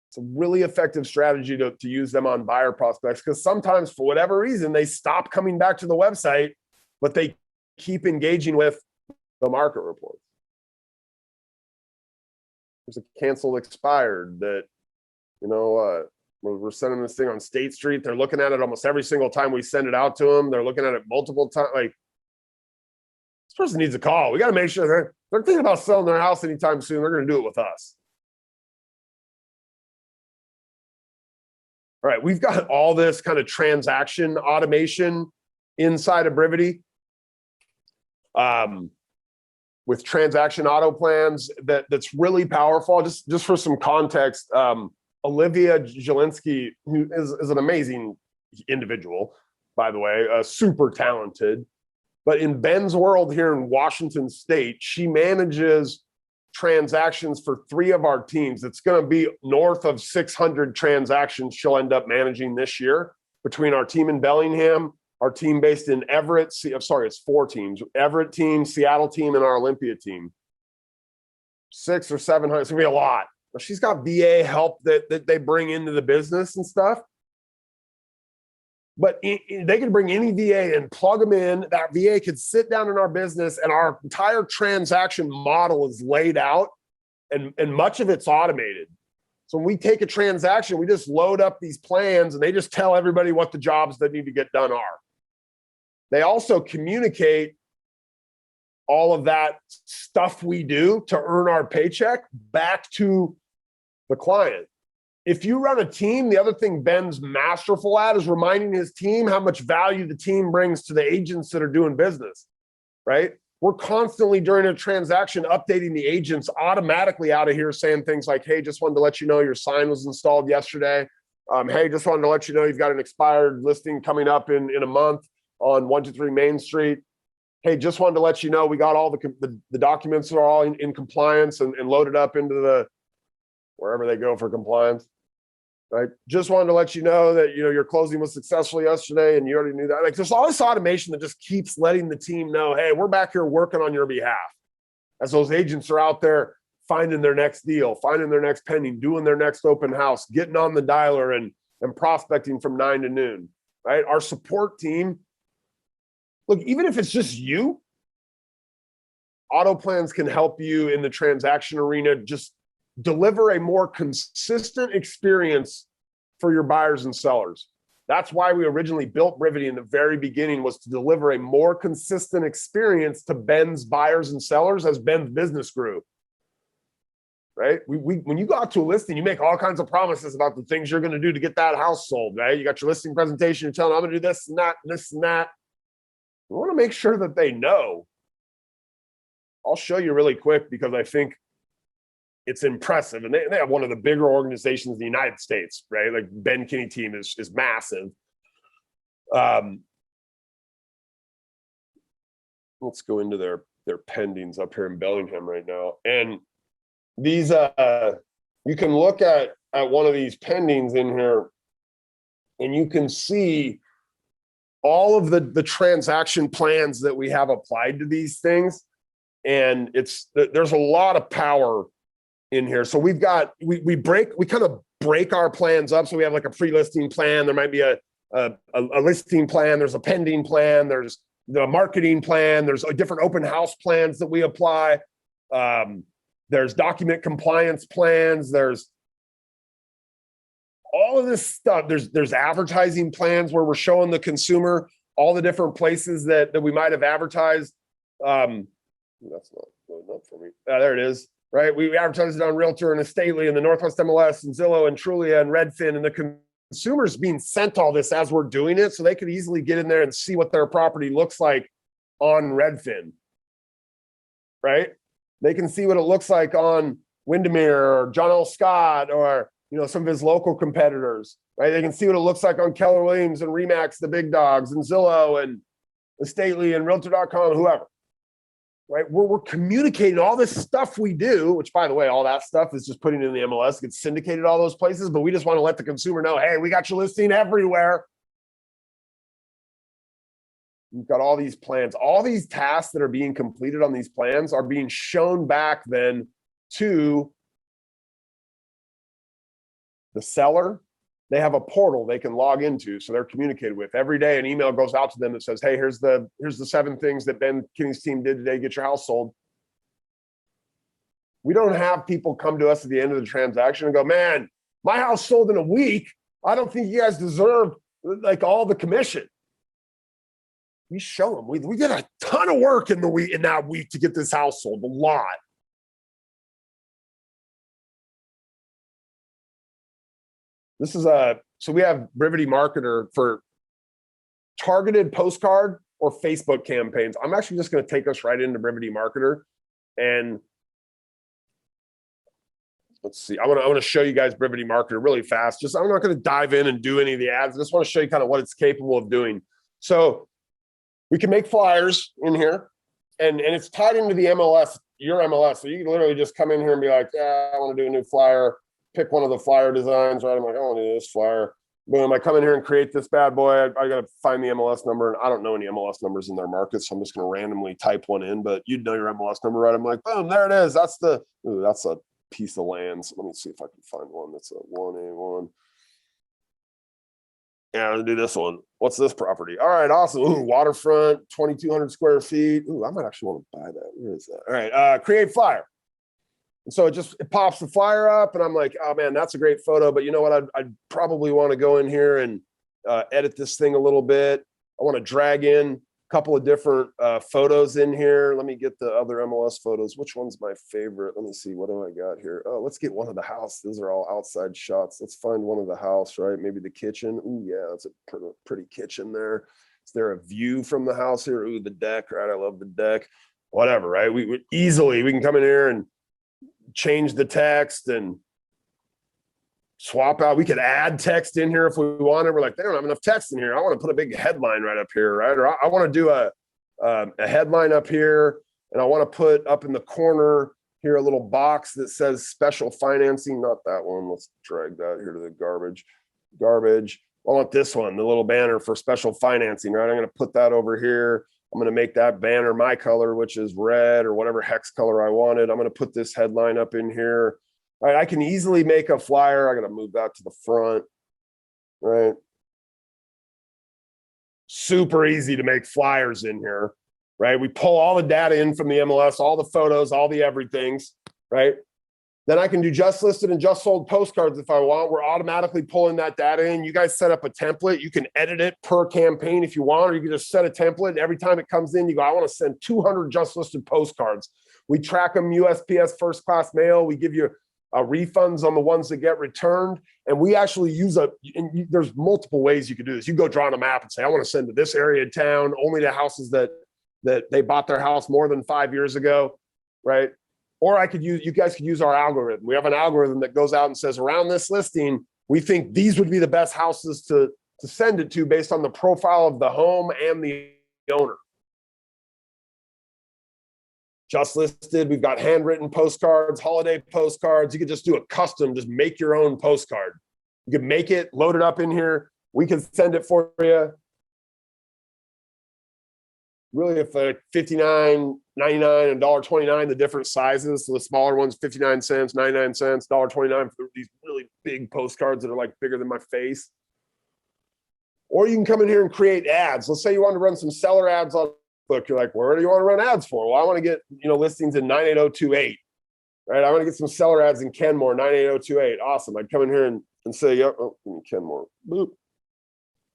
It's a really effective strategy to use them on buyer prospects, because sometimes for whatever reason, they stop coming back to the website, but they keep engaging with the market report. There's a canceled expired that, we're sending this thing on State Street. They're looking at it almost every single time we send it out to them. They're looking at it multiple times. Like, this person needs a call. We got to make sure they're thinking about selling their house anytime soon. They're going to do it with us. All right, we've got all this kind of transaction automation inside of Brivity with transaction auto plans that's really powerful. Just for some context, Olivia Jelinski, who is an amazing individual, by the way, super talented. But in Ben's world here in Washington State, she manages transactions for 3 of our teams. It's going to be north of 600 transactions she'll end up managing this year between our team in Bellingham, our team based in Everett. Sorry, it's 4 teams: Everett team, Seattle team, and our Olympia team. 600 or 700. It's gonna be a lot. She's got VA help that they bring into the business and stuff. But they could bring any VA and plug them in. That VA could sit down in our business, and our entire transaction model is laid out, and much of it's automated. So when we take a transaction, we just load up these plans, and they just tell everybody what the jobs that need to get done are. They also communicate all of that stuff we do to earn our paycheck back to the client. If you run a team, the other thing Ben's masterful at is reminding his team how much value the team brings to the agents that are doing business, right? We're constantly during a transaction updating the agents automatically out of here saying things like, hey, just wanted to let you know your sign was installed yesterday. Hey, just wanted to let you know you've got an expired listing coming up in a month on 123 Main Street. Hey, just wanted to let you know we got all the documents are all in compliance and loaded up into the wherever they go for compliance. Right. Just wanted to let you know that, your closing was successful yesterday and you already knew that. Like, there's all this automation that just keeps letting the team know, hey, we're back here working on your behalf. As those agents are out there finding their next deal, finding their next pending, doing their next open house, getting on the dialer and prospecting from 9 to noon. Right. Our support team, look, even if it's just you, auto plans can help you in the transaction arena just deliver a more consistent experience for your buyers and sellers. That's why we originally built Brivity in the very beginning, was to deliver a more consistent experience to Ben's buyers and sellers as Ben's business grew. Right? When you go out to a listing, you make all kinds of promises about the things you're going to do to get that house sold, right? You got your listing presentation, you're telling them, I'm going to do this and that, and this and that. We want to make sure that they know. I'll show you really quick because I think it's impressive. And they have one of the bigger organizations in the United States, right? Like Ben Kinney Team is massive. Let's go into their pendings up here in Bellingham right now. And these, you can look at one of these pendings in here and you can see all of the transaction plans that we have applied to these things. And there's a lot of power in here. So we've got, we kind of break our plans up. So we have like a pre-listing plan. There might be a listing plan. There's a pending plan. There's the marketing plan. There's different open house plans that we apply. There's document compliance plans. There's all of this stuff. There's advertising plans where we're showing the consumer all the different places that we might have advertised. That's not loading up for me. There it is. Right, we advertised it on Realtor and Estately and the Northwest MLS and Zillow and Trulia and Redfin, and the consumers being sent all this as we're doing it, so they could easily get in there and see what their property looks like on Redfin. Right, they can see what it looks like on Windermere or John L. Scott or some of his local competitors. Right, they can see what it looks like on Keller Williams and Remax, the big dogs, and Zillow and Estately and Realtor.com, whoever. Right, we're communicating all this stuff we do, which, by the way, all that stuff is just putting it in the MLS, gets syndicated all those places, but we just want to let the consumer know, hey, we got your listing everywhere. You've got all these plans, all these tasks that are being completed on these plans are being shown back then to the seller. They have a portal they can log into, so they're communicated with every day. An email goes out to them that says, hey, here's the 7 things that Ben Kinney's team did today, get your house sold. We don't have people come to us at the end of the transaction and go, man, my house sold in a week. I don't think you guys deserve like all the commission. We show them we did a ton of work in that week to get this house sold, a lot. This is so we have Brivity Marketer for targeted postcard or Facebook campaigns. I'm actually just going to take us right into Brivity Marketer, and let's see. I want to show you guys Brivity Marketer really fast. I'm not going to dive in and do any of the ads. I just want to show you kind of what it's capable of doing. So we can make flyers in here, and it's tied into the MLS, your MLS. So you can literally just come in here and be like, yeah, I want to do a new flyer. Pick one of the flyer designs, right? I'm like, I want to do this flyer. Boom, I come in here and create this bad boy. I got to find the MLS number, and I don't know any MLS numbers in their market, so I'm just going to randomly type one in, but you'd know your MLS number, right? I'm like, boom, there it is. That's a piece of land. So let me see if I can find one that's a 1A1. Yeah, I'm going to do this one. What's this property? All right, awesome. Ooh, waterfront, 2,200 square feet. Ooh, I might actually want to buy that. Where is that? All right, create flyer. And so it pops the flyer up, and I'm like, oh man, that's a great photo. But you know what? I'd probably want to go in here and edit this thing a little bit. I want to drag in a couple of different photos in here. Let me get the other MLS photos. Which one's my favorite? Let me see. What do I got here? Oh, let's get one of the house. Those are all outside shots. Let's find one of the house, right? Maybe the kitchen. Ooh, yeah, that's a pretty kitchen there. Is there a view from the house here? Ooh, the deck, right? I love the deck. Whatever, right? We can come in here and change the text and swap out. We could add text in here if we wanted. We're like, they don't have enough text in here. I want to put a big headline right up here, right? Or I want to do a headline up here, and I want to put up in the corner here a little box that says special financing. Not that one. Let's drag that here to the garbage. I want this one, the little banner for special financing, right? I'm going to put that over here. I'm going to make that banner my color, which is red or whatever hex color I wanted. I'm going to put this headline up in here. All right, I can easily make a flyer. I got to move that to the front, right? Super easy to make flyers in here, right? We pull all the data in from the MLS, all the photos, all the everythings, right? Then I can do just listed and just sold postcards if I want. We're automatically pulling that data in. You guys set up a template. You can edit it per campaign if you want, or you can just set a template. And every time it comes in, you go, I want to send 200 just listed postcards. We track them USPS first class mail. We give you refunds on the ones that get returned. And we actually use there's multiple ways you can do this. You go draw on a map and say, I want to send to this area of town, only to houses that they bought their house more than 5 years ago, right? Or you guys could use our algorithm. We have an algorithm that goes out and says, around this listing, we think these would be the best houses to send it to based on the profile of the home and the owner. Just listed, we've got handwritten postcards, holiday postcards. You could just do a custom, just make your own postcard. You can make it, load it up in here. We can send it for you. Really, if $59.99 and $1.29, the different sizes. So the smaller ones, 59 cents, 99 cents, $1.29 for these really big postcards that are like bigger than my face. Or you can come in here and create ads. Let's say you want to run some seller ads on Facebook. You're like, where do you want to run ads for? Well, I want to get listings in 98028. Right? I want to get some seller ads in Kenmore, 98028. Awesome. I'd come in here and say, yep, oh, Kenmore. Boop.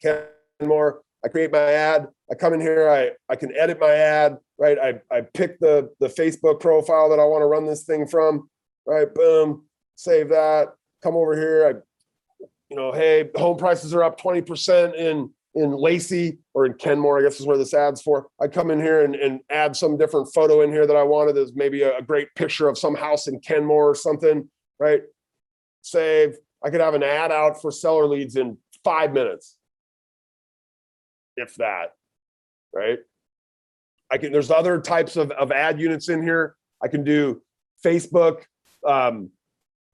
Kenmore. I create my ad. I come in here. I can edit my ad, right? I pick the Facebook profile that I want to run this thing from, right? Boom, save that. Come over here. Hey, home prices are up 20% in Lacey or in Kenmore, I guess is where this ad's for. I come in here and add some different photo in here that I wanted. There's maybe a great picture of some house in Kenmore or something, right? Save. I could have an ad out for seller leads in 5 minutes. If that, right? There's other types of ad units in here. I can do Facebook,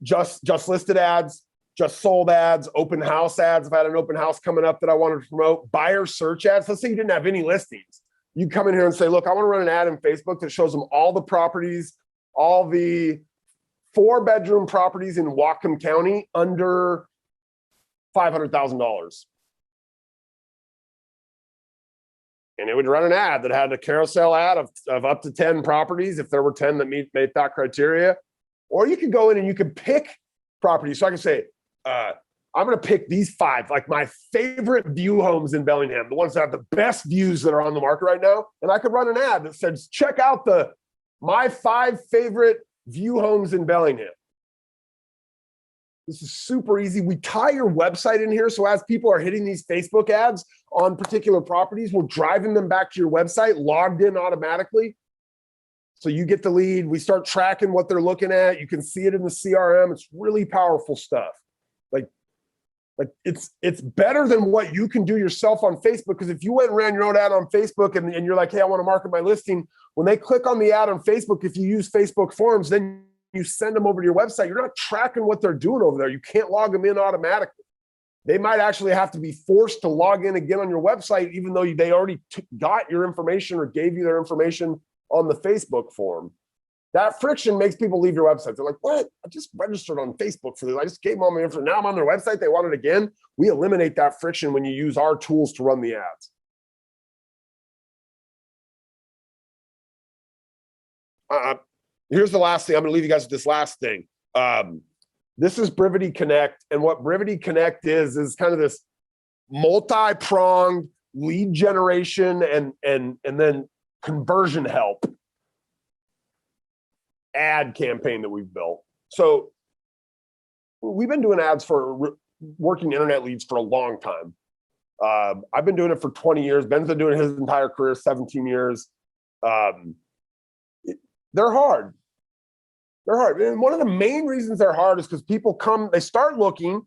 just listed ads, just sold ads, open house ads. If I had an open house coming up that I wanted to promote, buyer search ads. Let's say you didn't have any listings. You come in here and say, look, I want to run an ad in Facebook that shows them all the properties, all the 4-bedroom properties in Whatcom County under $500,000. And it would run an ad that had a carousel ad of up to 10 properties if there were 10 that meet that criteria. Or you could go in and you could pick properties. So I can say, I'm going to pick these 5, like my favorite view homes in Bellingham, the ones that have the best views that are on the market right now. And I could run an ad that says, check out my 5 favorite view homes in Bellingham. This is super easy. We tie your website in here. So as people are hitting these Facebook ads on particular properties, we're driving them back to your website, logged in automatically. So you get the lead. We start tracking what they're looking at. You can see it in the CRM. It's really powerful stuff. Like it's better than what you can do yourself on Facebook. Because if you went and ran your own ad on Facebook and you're like, hey, I want to market my listing. When they click on the ad on Facebook, if you use Facebook forms, then you send them over to your website. You're not tracking what they're doing over there. You can't log them in automatically. They might actually have to be forced to log in again on your website, even though they already got your information or gave you their information on the Facebook form. That friction makes people leave your website. They're like, what? I just registered on Facebook for this. I just gave them all my information. Now I'm on their website. They want it again. We eliminate that friction when you use our tools to run the ads. Here's the last thing. I'm going to leave you guys with this last thing. This is Brivity Connect. And what Brivity Connect is kind of this multi-pronged lead generation and then conversion help ad campaign that we've built. So we've been doing ads for working internet leads for a long time. I've been doing it for 20 years. Ben's been doing it his entire career, 17 years. They're hard. They're hard. And one of the main reasons they're hard is because people they start looking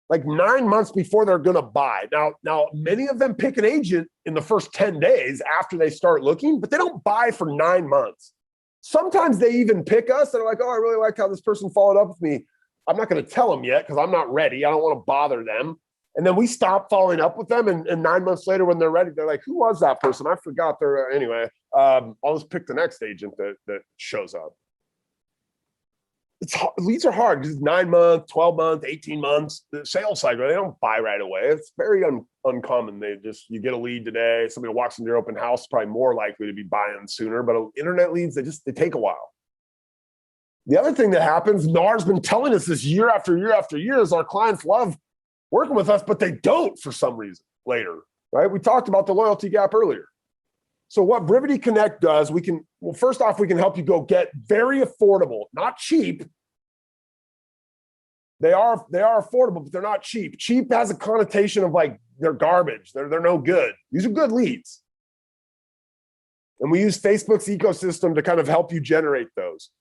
like 9 months before they're going to buy. Now, many of them pick an agent in the first 10 days after they start looking, but they don't buy for 9 months. Sometimes they even pick us. They're like, oh, I really like how this person followed up with me. I'm not going to tell them yet because I'm not ready. I don't want to bother them. And then we stop following up with them. And 9 months later, when they're ready, they're like, who was that person? I forgot their, anyway, I'll just pick the next agent that shows up. Leads are hard because it's 9 months, 12 months, 18 months. The sales cycle, they don't buy right away. It's very uncommon. You get a lead today, somebody walks into your open house, probably more likely to be buying sooner. But internet leads, they take a while. The other thing that happens, NAR's been telling us this year after year after year, is our clients love working with us, but they don't for some reason later, right? We talked about the loyalty gap earlier. So what Brivity Connect does, first off, we can help you go get very affordable, not cheap. They are affordable, but they're not cheap. Cheap has a connotation of like they're garbage. They're no good. These are good leads. And we use Facebook's ecosystem to kind of help you generate those.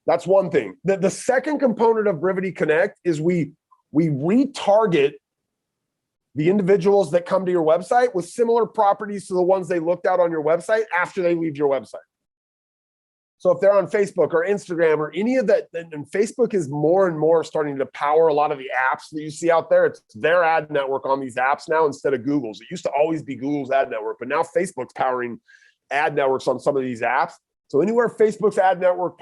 That's one thing. The second component of Brivity Connect is we retarget the individuals that come to your website with similar properties to the ones they looked at on your website after they leave your website. So if they're on Facebook or Instagram or any of that, and Facebook is more and more starting to power a lot of the apps that you see out there. It's their ad network on these apps now instead of Google's. It used to always be Google's ad network, but now Facebook's powering ad networks on some of these apps. So anywhere Facebook's ad network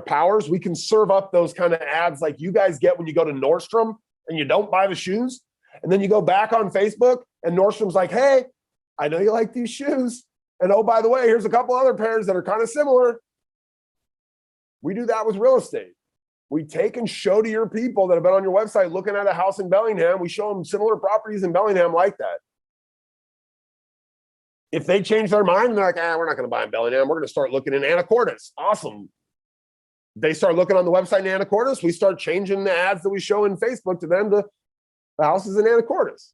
powers, we can serve up those kind of ads like you guys get when you go to Nordstrom and you don't buy the shoes. And then you go back on Facebook and Nordstrom's like, hey, I know you like these shoes. And oh, by the way, here's a couple other pairs that are kind of similar. We do that with real estate. We take and show to your people that have been on your website looking at a house in Bellingham. We show them similar properties in Bellingham like that. If they change their mind and they're like, we're not going to buy in Bellingham, we're going to start looking in Anacortes. Awesome. They start looking on the website in Anacortes. We start changing the ads that we show in Facebook to them to the houses in Anacortes.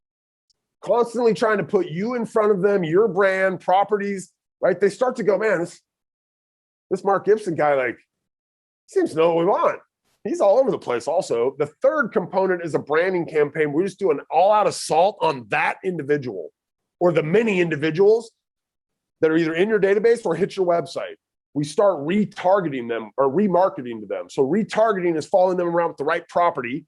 Constantly trying to put you in front of them, your brand, properties, right? They start to go, man, this Mark Gibson guy, like, seems to know what we want. He's all over the place also. The third component is a branding campaign. We just do an all-out assault on that individual or the many individuals that are either in your database or hit your website. We start retargeting them or remarketing to them. So retargeting is following them around with the right property.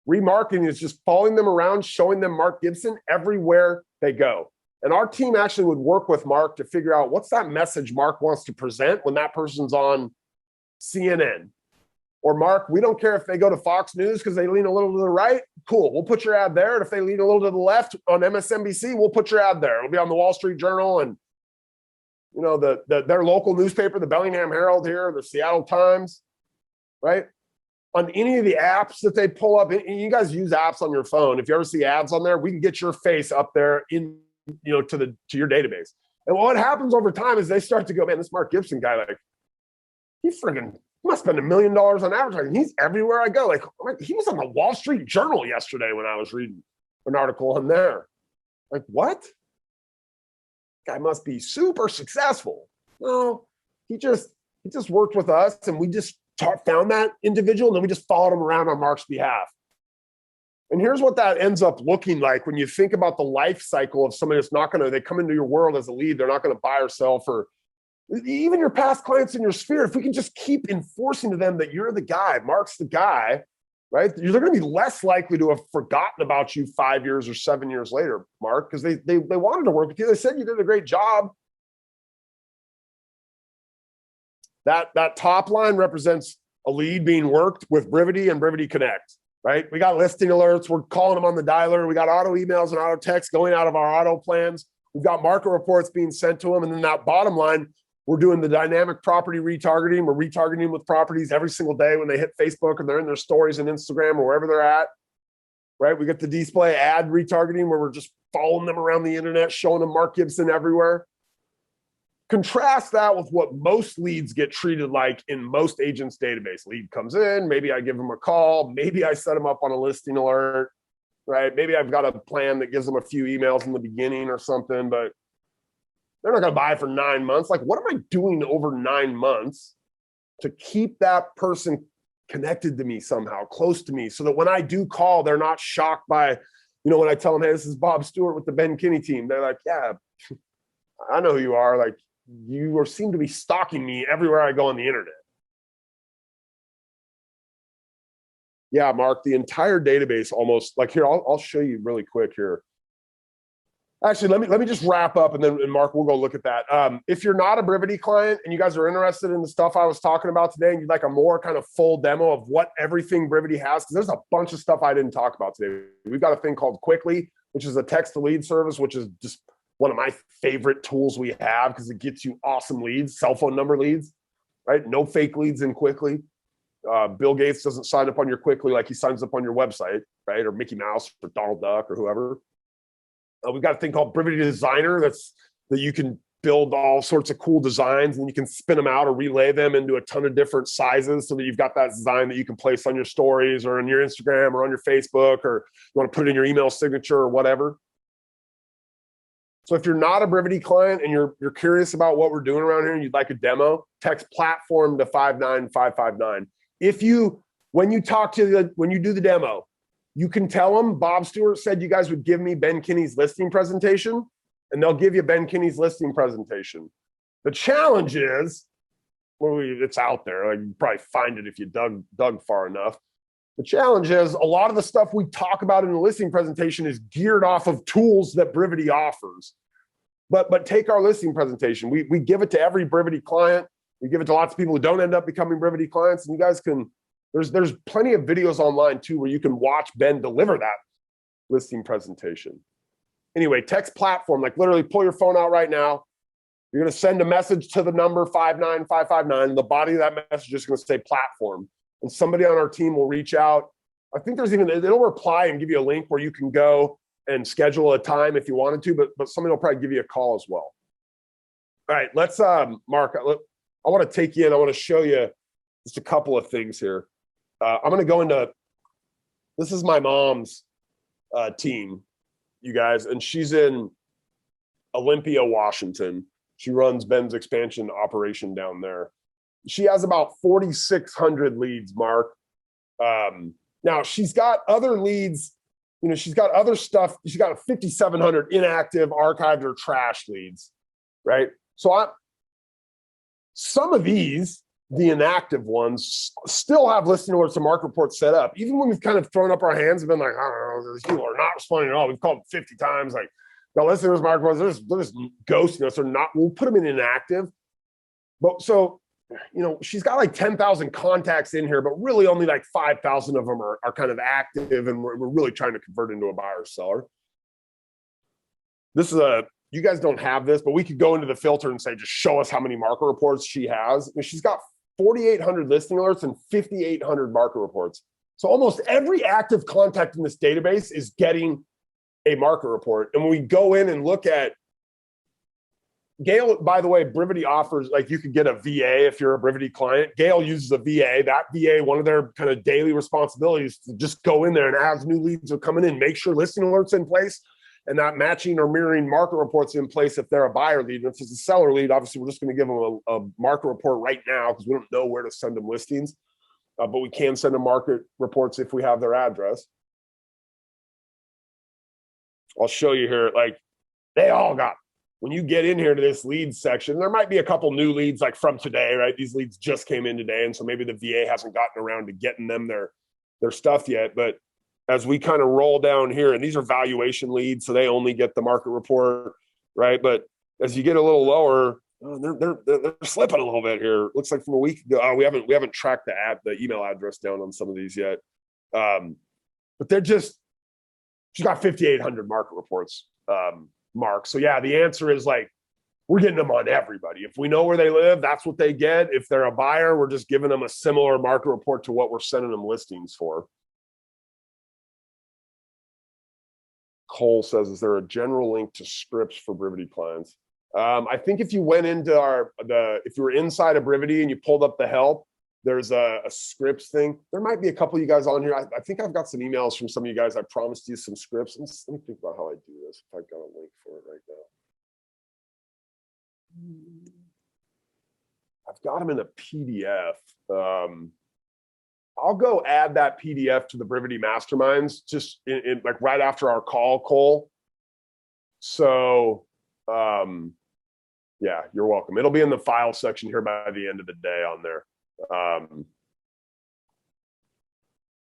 Remarketing is just following them around, showing them Mark Gibson everywhere they go. And our team actually would work with Mark to figure out what's that message Mark wants to present when that person's on CNN. Or Mark, we don't care if they go to Fox News because they lean a little to the right. Cool, we'll put your ad there. And if they lean a little to the left on MSNBC, we'll put your ad there. It'll be on the Wall Street Journal and their local newspaper, the Bellingham Herald here, the Seattle Times, right? On any of the apps that they pull up, and you guys use apps on your phone. If you ever see ads on there, we can get your face up there in, to your database. And what happens over time is they start to go, man, this Mark Gibson guy, like, he must spend $1 million on advertising. He's everywhere I go. Like, he was on the Wall Street Journal yesterday when I was reading an article on there. Like, what? Guy must be super successful. No, he just worked with us, and we just found that individual, and then we just followed him around on Mark's behalf. And here's what that ends up looking like when you think about the life cycle of somebody that's not going to, they come into your world as a lead, they're not going to buy or sell for even your past clients in your sphere. If we can just keep enforcing to them that you're the guy, Mark's the guy, right? You're going to be less likely to have forgotten about you 5 years or 7 years later, Mark, because they wanted to work with you. They said you did a great job. That top line represents a lead being worked with Brivity and Brivity Connect, right? We got listing alerts. We're calling them on the dialer. We got auto emails and auto texts going out of our auto plans. We've got market reports being sent to them. And then that bottom line, we're doing the dynamic property retargeting. We're retargeting with properties every single day when they hit Facebook or they're in their stories and Instagram or wherever they're at, right? We get the display ad retargeting where we're just following them around the internet, showing them Mark Gibson everywhere. Contrast that with what most leads get treated like in most agents' database. Lead comes in, maybe I give them a call, maybe I set them up on a listing alert, right? Maybe I've got a plan that gives them a few emails in the beginning or something, but they're not going to buy for 9 months. Like, what am I doing over 9 months to keep that person connected to me somehow, close to me, so that when I do call, they're not shocked by, you know, when I tell them, hey, this is Bob Stewart with the Ben Kinney team. They're like, yeah, I know who you are. Like, you seem to be stalking me everywhere I go on the internet. Yeah, Mark, the entire database almost, like, here, I'll show you really quick here. Actually, let me just wrap up, and then Mark, we'll go look at that. If you're not a Brivity client and you guys are interested in the stuff I was talking about today, and you'd like a more kind of full demo of what everything Brivity has, because there's a bunch of stuff I didn't talk about today. We've got a thing called Quickly, which is a text-to-lead service, which is just one of my favorite tools we have because it gets you awesome leads, cell phone number leads, right? No fake leads in Quickly. Bill Gates doesn't sign up on your Quickly like he signs up on your website, right? Or Mickey Mouse or Donald Duck or whoever. We've got a thing called Brivity Designer that you can build all sorts of cool designs and you can spin them out or relay them into a ton of different sizes so that you've got that design that you can place on your stories or on your Instagram or on your Facebook, or you want to put it in your email signature or whatever. So if you're not a Brivity client and you're curious about what we're doing around here and you'd like a demo, text platform to 59559. When you do the demo, you can tell them Bob Stewart said you guys would give me Ben Kinney's listing presentation, and they'll give you Ben Kinney's listing presentation. The challenge is, well, it's out there. Like, you probably find it if you dug far enough. The challenge is a lot of the stuff we talk about in the listing presentation is geared off of tools that Brivity offers. But take our listing presentation. We give it to every Brivity client. We give it to lots of people who don't end up becoming Brivity clients. And you guys can, there's plenty of videos online too where you can watch Ben deliver that listing presentation. Anyway, text platform, like literally pull your phone out right now. You're going to send a message to the number 59559. The body of that message is going to say platform. And somebody on our team will reach out. I think it'll reply and give you a link where you can go and schedule a time if you wanted to, but somebody will probably give you a call as well. All right, let's, Mark, I want to take you in. I want to show you just a couple of things here. I'm going to go into, this is my mom's team, you guys, and she's in Olympia, Washington. She runs Ben's expansion operation down there. She has about 4,600 leads, Mark. Now she's got other leads, you know, she's got other stuff. She's got 5,700 inactive, archived, or trash leads, right? So some of these, the inactive ones, still have listing alerts and market reports set up. Even when we've kind of thrown up our hands and been like, I don't know, these people are not responding at all. We've called 50 times, like, no, listing alerts, market reports, they're just ghosting us. They're not, we'll put them in inactive. But so, you know, she's got like 10,000 contacts in here, but really only like 5,000 of them are kind of active, and we're really trying to convert into a buyer or seller. This is you guys don't have this, but we could go into the filter and say, just show us how many market reports she has. And she's got 4,800 listing alerts and 5,800 market reports. So almost every active contact in this database is getting a market report. And when we go in and look at Gail, by the way, Brivity offers, like, you could get a VA if you're a Brivity client. Gail uses a VA. That VA, one of their kind of daily responsibilities is to just go in there and as new leads are coming in, make sure listing alerts in place and that matching or mirroring market reports in place if they're a buyer lead. And if it's a seller lead, obviously we're just going to give them a market report right now because we don't know where to send them listings, but we can send them market reports if we have their address. I'll show you here, like, they all got, when you get in here to this leads section, there might be a couple new leads like from today, right? These leads just came in today. And so maybe the VA hasn't gotten around to getting them their their stuff yet, but as we kind of roll down here, and these are valuation leads, so they only get the market report, right? But as you get a little lower, they're slipping a little bit here. Looks like from a week ago, we haven't tracked the email address down on some of these yet. But she's got 5,800 market reports, Mark. So yeah, the answer is like, we're getting them on everybody. If we know where they live, that's what they get. If they're a buyer, we're just giving them a similar market report to what we're sending them listings for. Cole says, is there a general link to scripts for Brivity clients? I think if you went into if you were inside of Brivity and you pulled up the help, there's a scripts thing. There might be a couple of you guys on here. I think I've got some emails from some of you guys. I promised you some scripts. Let me think about how I do this. If I've got a link for it right now. I've got them in a PDF. I'll go add that PDF to the Brivity Masterminds just in like right after our call, Cole. So yeah, you're welcome. It'll be in the file section here by the end of the day on there. All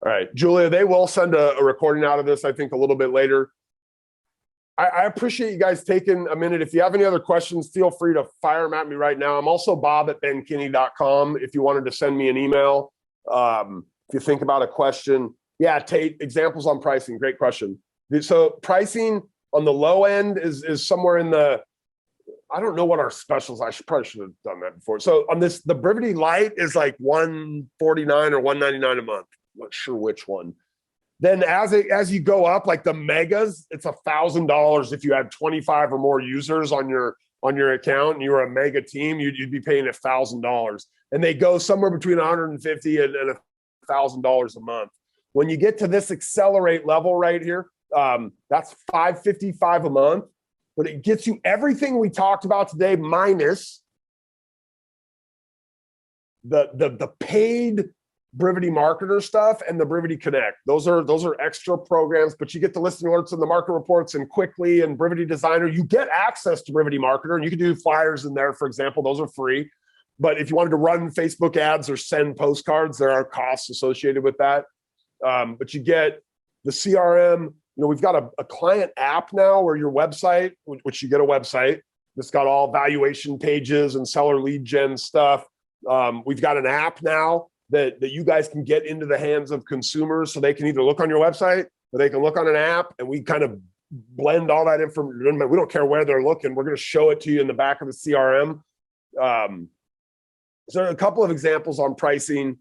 right, Julia, they will send a recording out of this, I think, a little bit later. I appreciate you guys taking a minute. If you have any other questions, feel free to fire them at me right now. I'm also bob@benkinney.com if you wanted to send me an email. If you think about a question. Yeah, Tate, examples on pricing. Great question. So pricing on the low end is somewhere in the, I don't know what our specials, probably should have done that before. So on this, the Brivity Lite is like $149 or $199 a month. I'm not sure which one. Then as you go up, like the megas, it's $1,000 if you had 25 or more users on your account and you were a mega team, you'd be paying $1,000. And they go somewhere between $150 and $1,000 a month. When you get to this accelerate level right here, that's $555 a month, but it gets you everything we talked about today minus the paid Brivity marketer stuff and the Brivity Connect. Those are extra programs, but you get the listing alerts and the market reports and Quickly and Brivity Designer. You get access to Brivity Marketer, and you can do flyers in there, for example. Those are free. But if you wanted to run Facebook ads or send postcards, there are costs associated with that. But you get the CRM. We've got a client app now where your website, which you get a website that's got all valuation pages and seller lead gen stuff. We've got an app now that you guys can get into the hands of consumers, so they can either look on your website or they can look on an app, and we kind of blend all that information. We don't care where they're looking. We're going to show it to you in the back of the CRM. So a couple of examples on pricing.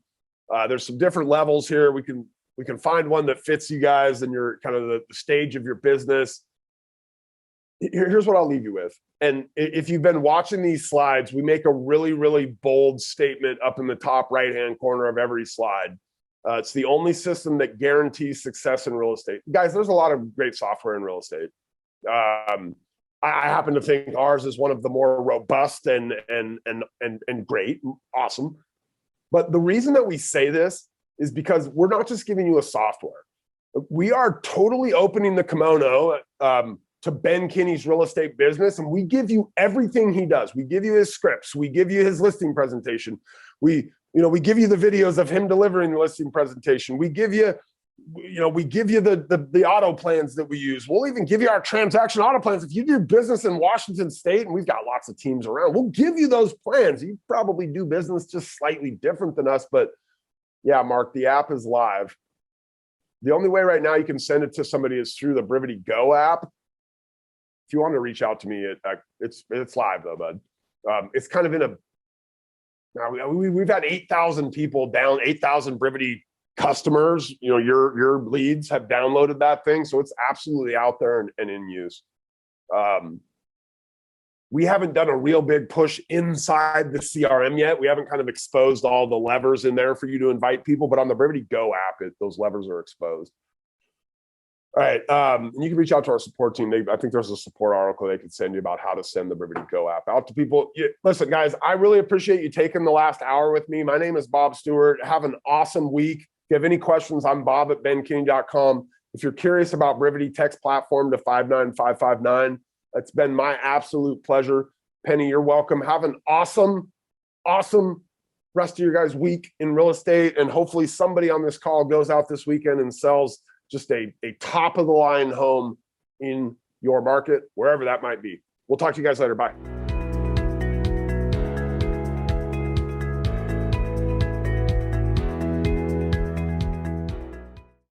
There's some different levels here. We can find one that fits you guys and your kind of the stage of your business. Here's what I'll leave you with. And if you've been watching these slides, we make a really, really bold statement up in the top right-hand corner of every slide. It's the only system that guarantees success in real estate. Guys, there's a lot of great software in real estate. I happen to think ours is one of the more robust and great, awesome. But the reason that we say this is because we're not just giving you a software. We are totally opening the kimono to Ben Kinney's real estate business, and we give you everything he does. We give you his scripts. We give you his listing presentation. We give you the videos of him delivering the listing presentation. We give you, the auto plans that we use. We'll even give you our transaction auto plans. If you do business in Washington State, and we've got lots of teams around, we'll give you those plans. You probably do business just slightly different than us, but yeah, Mark, the app is live. The only way right now you can send it to somebody is through the Brivity Go app. If you want to reach out to me, it's live though, bud. It's kind of in a, now we've had 8,000 people down, 8,000 Brivity customers, your leads have downloaded that thing. So it's absolutely out there and in use. We haven't done a real big push inside the CRM yet. We haven't kind of exposed all the levers in there for you to invite people, but on the Brivity Go app, those levers are exposed. All right, and you can reach out to our support team. I think there's a support article they could send you about how to send the Brivity Go app out to people. Listen, guys, I really appreciate you taking the last hour with me. My name is Bob Stewart. Have an awesome week. If you have any questions, I'm bob@benkinney.com. If you're curious about Brivity, text platform to 59559. It's been my absolute pleasure. Penny, you're welcome. Have an awesome rest of your guys' week in real estate. And hopefully somebody on this call goes out this weekend and sells just a top of the line home in your market, wherever that might be. We'll talk to you guys later. Bye.